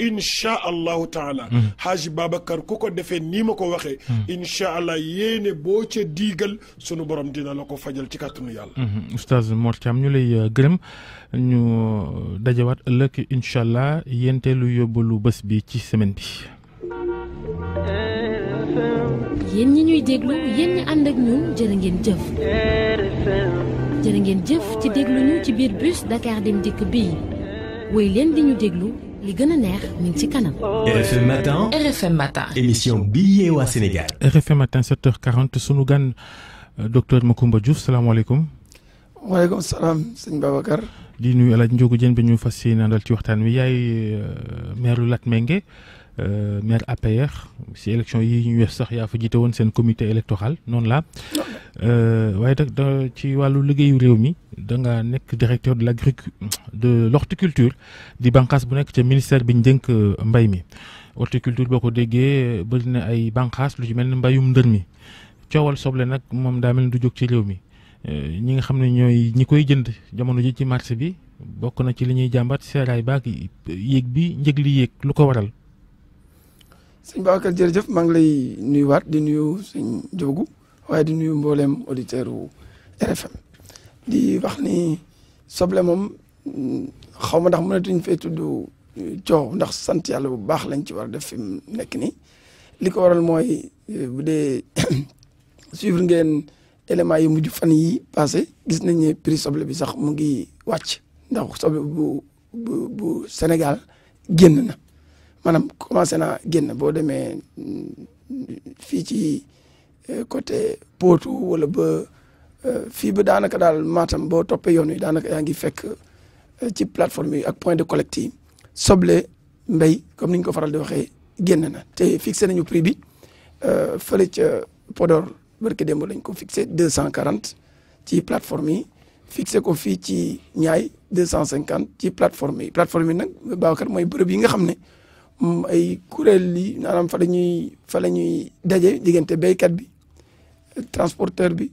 incha allahu taala Haji Babacar ku ko defee nii ma ko waxee incha allah yéene boo ca diigal sunu borom dina la ko fajal ci kàttanu yàlla Oustaz Mor Thiam ñu lay gërëm ñu dajawaat ëllëg incha allah yéenteelu yóbbalu bés bi ci semaine bi yéen ñi ñuy déglu yéen ñi ànd ak ñun jërë ngeen jëf jërë ngeen jëf ci déglu ñu ci biir bus Dakar Dem Dikk bii woy leen di ñu déglu li gën a neex mi ngi ci kanam. RFM Matin. RFM Matin. émission bi yeewaa Sénégal. RFM Matin 7h40 sunu gan docteur Macoumba Diouf salaamaaleykum. waaleykum salaam sëñ Babacar. di nuyu El Hadj Ndiogou Diène bi ñu fas yéene àndal ci waxtaan wi yaay maire Latmingué maire APR si élection yi ñu wees sax yaa fa jiite woon seen comité électoral noonu la waaye da ci wàllu liggéeyu réew mi da nga nekk directeur de l'horticulture di bànqaas bu nekk ca ministère bi ñu dénk mbay mi horticulture boo ko déggee bëri na ay bànqaas lu ci mel ni mbayum ndër mi coowal soble nag moom daa mel ni du jóg ci réew mi ñi nga xam ne ñooy ñi koy jënd jamono ji ci marché bi bokk na ci li ñuy jàmbat seeraay baag yéeg bi njëg li yéeg lu ko waral. sëñ Babacar jërëjëf maa ngi lay nuyuwaat di nuyu sëñ Diogu waaye di nuyu mbooleem auditeur wu RFM di wax ni soble moom xaw ma ndax mënatuñ fee tudd coow ndax sant yàlla bu baax lañ ci war a def fi mu nekk nii li ko waral mooy bu dee suivre ngeen éléments yi mujj fan yi passé gis nañ ne prix soble bi sax mu ngi wàcc ndax soble bu Sénégal génn na maanaam commencé naa génn boo demee fii ci côté Potou wala ba fii ba daanaka daal Matam boo toppee yoon wi daanaka yaa ngi fekk ci plateforme yi ak point de collecte yi soble mbéy comme ni ñu ko faral di waxee génn na te fixé nañu prix bi fële ca Podor barke démb lañ ko fixé 240 ci plateforme yi fixé ko fii ci Niayes 250 ci plateforme yi nag Babacar mooy bërëb yi nga xam ne ay kuréel yi maanaam fa la ñuy daje diggante béykat bi transporteur bi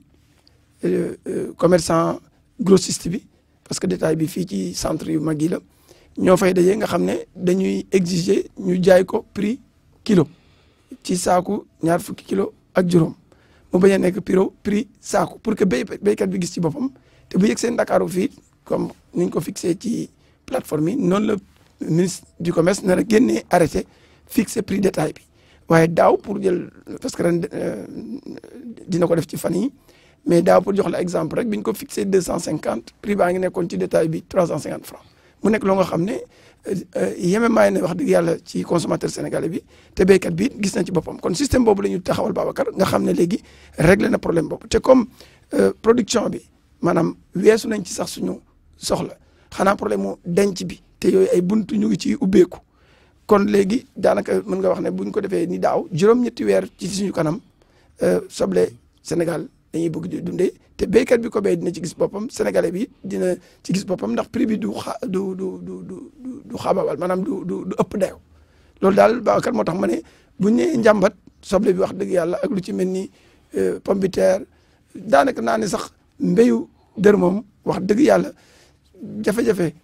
commerçant grossiste bi parce que détail bi fii ci centre yu mag yi la ñoo fay daje nga xam ne dañuy exiger ñu jaay ko prix kilo ci saaku 20 kilo ak juróom mu bañ a nekk prix saaku pour que béykat bi gis ci boppam te bu yegg seen Ndakaaru fii comme ni ñu ko fixé ci plateforme yi noonu la ministre du commerce nar a génnee arrêté fixé prix détail bi waaye daaw pour jël parce que ren dina ko def ci fan yi mais daaw pour jox la exemple rek bi ñu ko fixé 250 prix baa ngi nekkoon ci détail bi 350 francs mu nekk loo nga xam ne yeme maay ne wax dëgg yàlla ci consommateur sénégalais bi te béykat bi gis na ci boppam kon système boobu la ñu taxawal Babacar nga xam ne léegi réglé na problème boobu te comme production bi maanaam weesu nañ ci sax suñu soxla xanaa problème mu denc bi te yooyu ay buntu ñu ngi ci ubbeeku kon léegi daanaka mën nga wax ne buñ ko defee ni daaw juróom-ñetti weer ci suñu kanam soble Sénégal dañuy bëgg di dundee te béykat bi ko béy dina ci gis boppam sénégalais bi dina ci gis boppam ndax prix bi du xaabaabal maanaam du ëpp dayoo loolu daal Babacar moo tax ma ne buñ nee njàmbat soble bi wax dëgg yàlla ak lu ci mel ni pomme de terre daanaka naa ne sax mbéyu dër moom wax dëgg yàlla jafe-jafe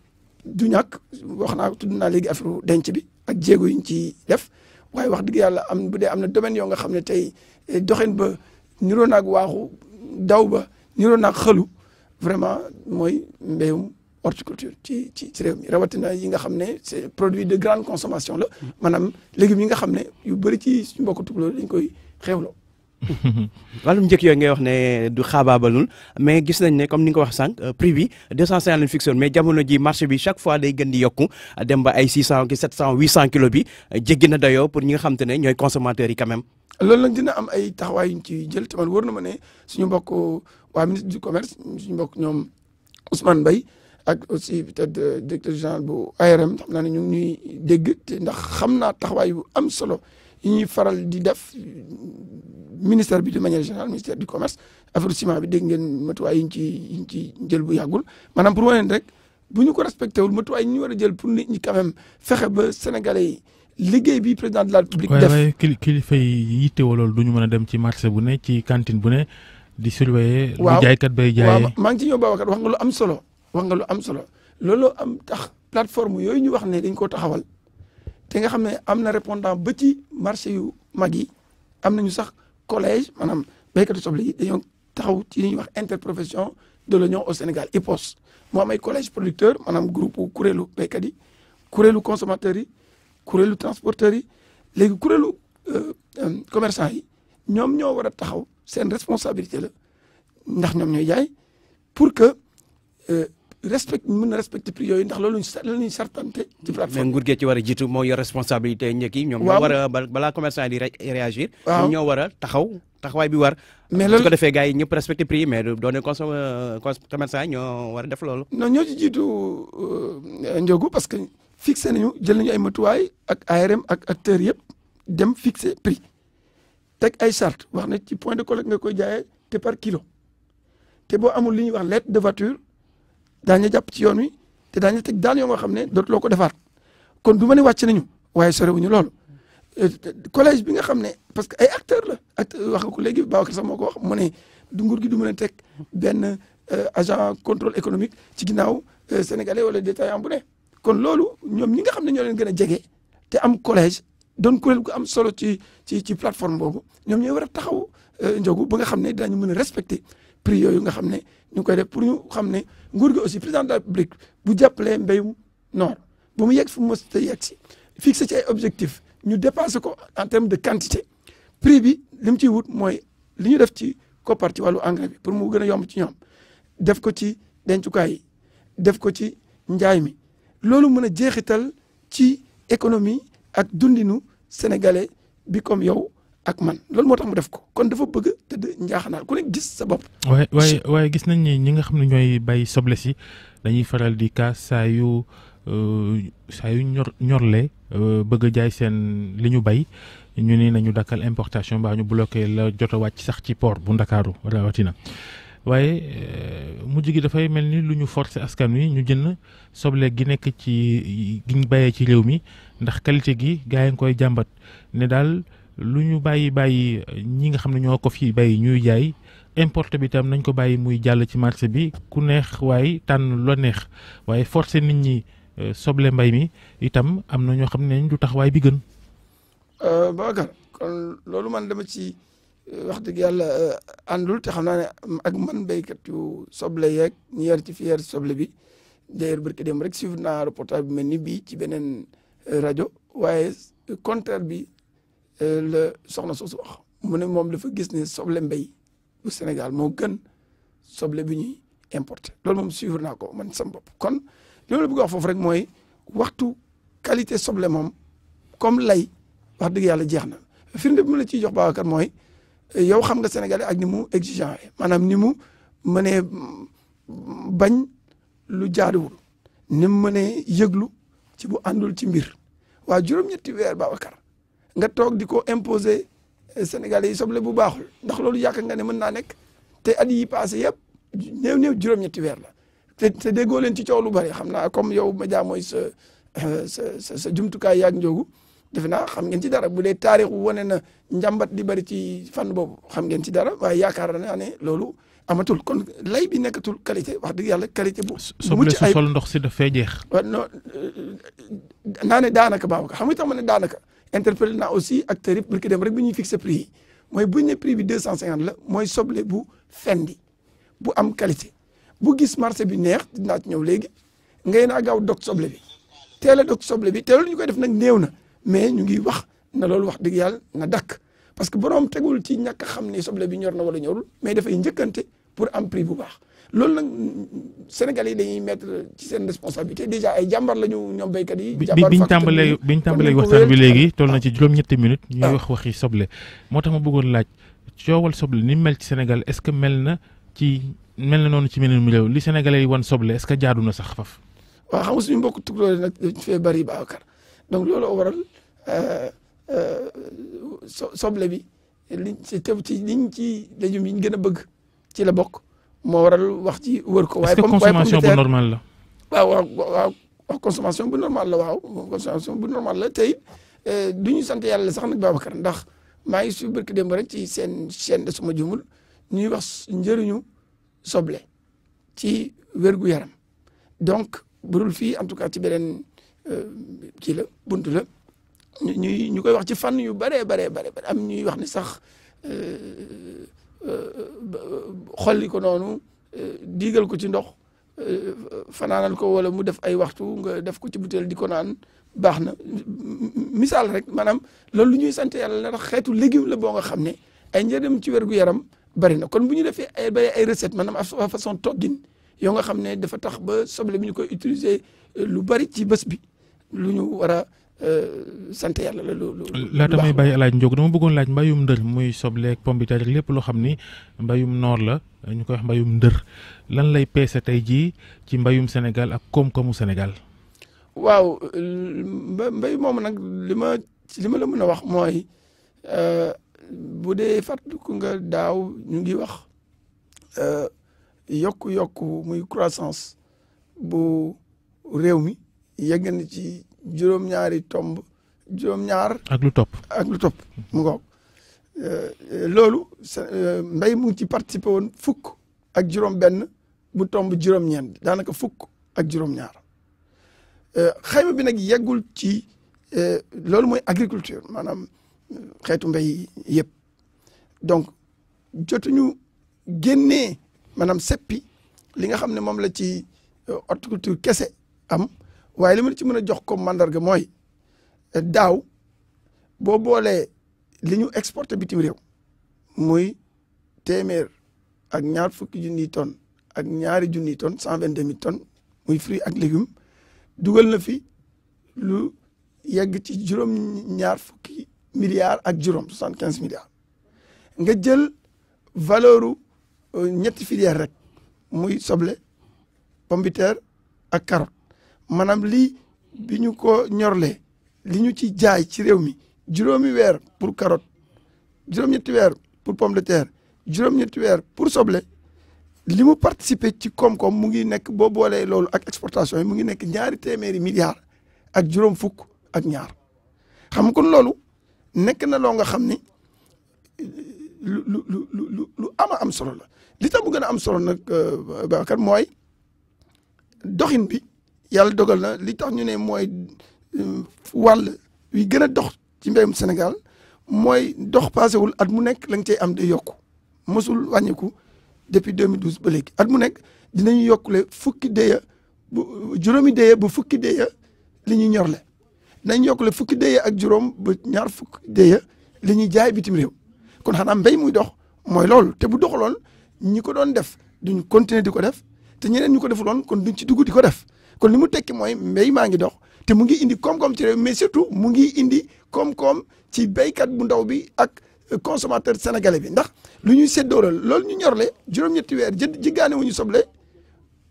du ñàkk wax naa tudd naa léegi affaire denc bi ak jéego yi ñu ci def waaye wax dëgg yàlla bu dee am na domaine yoo nga xam ne tey doxin ba niroo naag waaxu daw ba niroo naag xëlu vraiment mooy mbéyum horticulture ci réew mi rawatina yi nga xam ne c'est produit de grande consommation la maanaam légumes yi nga xam ne yu bëri ci suñu mbokku tukulóor dañ koy xeewloo. wàllum njëkk yooyu ngay wax ne du xaabaabalul mais gis nañ ne comme ni nga ko wax sànq prix bi 250 lañ fixé mais jamono ji marché bi chaque fois day gën di yokku dem ba ay 600 ki 700 800 kilos bi jéggi na dayoo pour ñi nga xam te ne ñooy consommateurs yi quand même. loolu nag dina am ay taxawaay yu ñu ci jël te man wóor na ma ne suñu mbokk waa ministre du commerce suñu mbokk ñoom Ousmane Mbaye ak aussi peut-être directeur général bu ARM xam naa ne ñu ngi ñuy dégg te ndax xam naa taxawaay bu am solo yi ñuy faral di def ministère bi de manière générale ministère du commerce affaire ciment bi dégg ngeen matuwaay yi ñu ci jël bu yàggul maanaam pour wane rek bu ñu ko respecté wul matuwaay yi ñu war a jël pour nit ñi quand même fexe ba sénégalais yi liggéey bi président de la république def waaye kilifa yi yittewoo loolu du ñu mën a dem ci marché bu ne ci cantine bu ne di surveiller. waaw lu jaaykat bay jaayee. waaw maa ngi ci ñëw Babacar wax nga lu am solo wax nga lu am solo loolu am tax plateforme yooyu ñu wax ne dañ koo taxawal te nga xam ne am na répondant ba ci marché yu mag yi am nañu sax collège maanaam béykatu soble yi dañoo taxaw ci li ñuy wax interprofession de l'oignon au Sénégal IPOS moo am ay collège producteur maanaam groupe kuréelu béykat yi kuréelu consommateurs yi kuréelu transporteurs yi léegi kuréelu commerçant yi ñoom ñoo war a taxaw seen responsabilité la ndax ñoom ñooy jaay pour que mën na respecter prix yooyu ndax loolu la ñuy sartante ci plateforme. mais nguur gi ci war a jiitu moo yor responsabilité njëkk yi. ñoom ñoo war a balaa commerçant di réagir. ñoom ñoo war a taxawaay bi war. mais loolu su ko defee gars yi ñëpp respecter prix yi mais doone commerçant yi ñoo war a def loolu. non ñoo ci jiitu Ndiogou parce que fixé nañu jël nañu ay matuwaay ak ARM ak acteurs yëpp dem fixé prix teg ay charte wax ne ci point de collecte nga koy jaayee te par kilo te boo amul li ñuy wax lettre de voiture daañu jàpp ci yoon wi te daañu teg daan yoo nga xam ne dootuloo ko defaat kon du ma ne wàcc nañu waaye sorewuñu loolu collège bi nga xam ne parce que ay acteurs la wax nga ko léegi Babacar sax moo ko wax mu ne du nguur gi du mën a teg benn agent contrôle économique ci ginnaaw sénégalais wala détaillant bu ne kon loolu ñoom ñi nga xam ne ñoo leen gën a jege te am collège doon kuréel gu am solo ci plateforme boobu ñoom ñooy war a taxaw Ndiogou ba nga xam ne daañu mën a respecter prix yooyu nga xam ne ñu koy def pour ñu xam ne nguur gi aussi président de la République bu jàppalee mbéyum noor bu mu yegg fu mu mos a yegg si fixé ci ay objectifs ñu dépassé ko en terme de quantité prix bi li mu ciy wut mooy li ñu def ci koppar ci wàllu engrais bi pour mu gën a yomb ci ñoom def ko ci dencukaay yi def ko ci njaay mi loolu mën a jeexital ci économie ak dundinu sénégalais bi comme yow ak man loolu moo tax mu def ko kon dafa bëgg tëdd njaaxanaal ku ne gis sa bopp. waaye gis nañ ni ñi nga xam ne ñooy bay soble si dañuy faral di kaas saa yu ñorle bëgg a jaay seen li ñu bay ñu ni nañu dakkal importation mbaa ñu bloqué la jot a wàcc sax ci port bu Ndakaaru rawatina waaye mujj gi dafay mel ni lu ñu forcé askan wi ñu jënd soble gi nekk ci gi ñu bayee ci réew mi ndax qualité gi gaa yi ngi koy jàmbat ne daal lu ñu bàyyi ñi nga xam ne ñoo ko fi bay ñuy jaay importe bi tam nañ ko bàyyi muy jàll ci marché bi ku neex waaye tànn lo neex waaye forcé nit ñi soble mbay mi itam am na ñoo xam ne du taxawaay bi gën. Babacar kon loolu man dama ci wax dëgg yàlla àndul te xam naa ne ak man béykat yu soble yeeg ñu yar ci filière soble bi d'ailleurs barki dem rek suivre naa reportage bi mel ni bii ci beneen rajo waaye contraire bi la soxna soosu wax mu ne moom dafa gis ne soble mbéy bu Sénégal moo gën soble bi ñuy importé loolu moom suivre naa ko man sama bopp kon li ma la bëgg wax foofu rek mooy waxtu qualité soble moom comme lay wax dëgg yàlla jeex na firnde bi ma la ciy jox Babacar mooy yow xam nga sénégalais ak ni mu exigeant maanaam ni mu mënee bañ lu jaaduwul ni mu mënee yëglu ci bu àndul ci mbir waa juróom-ñetti weer Babacar nga toog di ko imposer sénégalais yi soble bu baaxul ndax loolu yaakaar nga ne mën naa nekk te at yi passé yëpp néew juróom-ñetti weer la te déggoo leen ci coow lu bari xam naa comme yow média mooy sa jumtukaay yaag Ndiogou defe naa xam ngeen ci dara bu dee taarix wane na njàmbat di bari ci fànn boobu xam ngeen ci dara waaye yaakaar naa ne loolu amatul kon lay bi nekkatul qualité wax dëgg yàlla qualité bu. soble su sol ndox si dafay jeex. waaw non naa ne daanaka baax xam nga tax ma ne daanaka interpellé naa aussi acteurs yëpp barki dem rek bu ñuy fixé prix yi mooy bu ñu ne prix bi 250 la mooy soble bu fendi bu am qualité bu gis marché bi neex dinaa ci ñëw léegi ngay naa gaaw dog soble bi teel a dog soble bi te loolu ñu koy def nag néew na. mais ñu ngi wax na loolu wax dëgg yàlla na dakk parce que borom tegul ci ñàkk a xam ni soble bi ñor na wala ñorul mais dafay njëkkante pour am prix bu baax loolu nag Sénégal yi dañuy mettre ci seen responsabilité déjà ay jàmbar la ñu ñoom béykat yi. biñ tàmbalee waxtaan bi léegi toll na ci juróom-ñetti minutes. ñuy wax waxi soble. moo tax ma bëggoon laaj coowal soble ni mel ci Sénégal est-ce que mel na noonu ci meneen réew li Sénégalais yi wan soble est-ce que jaadu na sax faf. waaw xam nga suñu mbokku tukulóor nag dañ fee bari Babacar donc loolu waral soble bi liñ ci tëb ci liñ ci légumes yi ñu gën a bëgg ci la bokk moo waral wax ci wër ko. waaye consommation bu normal la. waaw consommation bu normal la waaw consommation bu normal la tey du ñu sant yàlla sax nag Babacar ndax maa ngi suivre barki démb rek ci seen chaîne de suma jumul ñuy wax njëriñu soble ci wérgu yaram donc budul fii en tout cas ci beneen kii la buntu la ñu koy wax ci fànn yu bare am ñuy wax ni sax xolli ko noonu diigal ko ci ndox fanaanal ko wala mu def ay waxtu nga def ko ci butéel di ko naan baax na misaal rek maanaam loolu lu ñuy sant yàlla la ndax xeetu légume la boo nga xam ne ay njëriñam ci wérgu yaram bari na kon bu ñu defee ay recette maanaam façon toggin yoo nga xam ne dafa tax ba soble bi ñu koy utiliser lu bari ci bés bi lu ñu war a sant yàlla la laata may bàyyi alaaj Ndiogou dama bëggoon laaj mbayum ndër muy soble ak pomme de terre lépp loo xam ni mbayum noor la ñu koy wax mbayum ndër lan lay peese tey jii ci mbayum Sénégal ak koom-koomu Sénégal. waaw mbay moomu nag li ma la mën a wax mooy bu dee fàttaliku nga daaw ñu ngi wax yokku muy croissance bu réew mi yegg na ci juróom-ñaar ak lu topp mu ngoog loolu mbay mu ngi ci participé woon fukk ak juróom-benn bu tomb juróom-ñeent daanaka fukk ak juróom-ñaar xayma bi nag yeggul ci loolu mooy agriculture maanaam xeetu mbay yëpp donc jotuñu génnee maanaam seppi li nga xam ne moom la ci horticulture kese am waaye li ma ci mën a jox comme mandarga mooy daaw boo boolee li ñu exporté bitim réew muy téeméer ak ñaar fukki junniy tonnes ak ñaari junniy tonnes 122 000 tonnes muy fruits ak légumes dugal na fi lu yegg ci juróom-ñaar fukki milliards ak juróom 75 milliards nga jël valeuru ñetti filière rek muy soble pomme de terre ak carotte maanaam lii bi ñu ko ñorlee li ñu ci jaay ci réew mi juróomi weer pour carotte juróom-ñetti weer pour pomme de terre juróom-ñetti weer pour soble li mu participer ci koom-koom mu ngi nekk boo boolee loolu ak exportation yi mu ngi nekk ñaari téeméeri milliards ak juróom fukk ak ñaar xam kon loolu nekk na loo nga xam ni lu am solo la li tax mu gën a am solo nag Babacar mooy doxin bi yàlla dogal na li tax ñu ne mooy wàll wi gën a dox ci mbéyum Sénégal mooy dox paasewul at mu nekk la nga cay am day yokku mosul wàññiku depuis 2012 ba léegi at mu nekk dinañu yokkule fukki déya bu juróomi déya ba fukki déya li ñuy ñorle dinañ yokkule fukki déya ak juróom ba ñaar fukki déya li ñuy jaay bitim réew kon xanaa mbéy muy dox mooy loolu te bu doxaloon ñi ko doon def duñ continuer di ko def te ñeneen ñu ko defuloon kon duñ ci dugg di ko def kon li mu tekki mooy mbéy maa ngi dox te mu ngi indi koom-koom ci réew mais surtout mu ngi indi koom-koom ci béykat bu ndaw bi ak consommateur sénégalais bi ndax lu ñuy séddoo la loolu ñu ñorle juróom-ñetti weer jiggaane wu ñu soble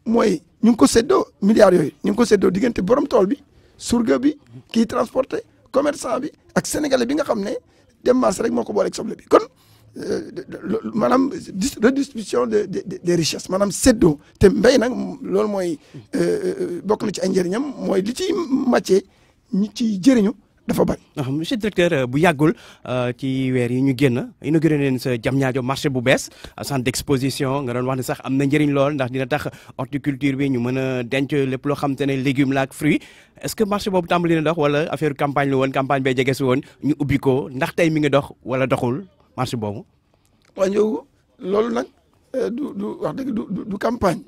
mooy ñu ngi ko séddoo milliards yooyu ñu ngi ko séddoo diggante borom tool bi surga bi kii transporté commerçant bi ak sénégalais bi nga xam ne dem marché rek moo ko booleeg soble bi kon maanaam redistribution des richesses maanaam séddoo te mbéy nag loolu mooy bokk na ci ay njëriñam mooy li ci màccee ñi ci jëriñu dafa bari. monsieur le directeur bu yàggul ci weer yi ñu génn inauguré leen sa Diamniadio marché bu bees centre d'exposition nga doon wax ne sax am na njëriñ lool ndax dina tax horticulture bi ñu mën a denc lépp loo xam te ne légumes la ak fruits est-ce que marché boobu tàmbali na dox wala affaire campagne la woon campagne bay jege si woon ñu ubbi ko ndax tey mi ngi dox wala doxul marché boobu. waa Ndiogou loolu nag du wax dëgg du campagne.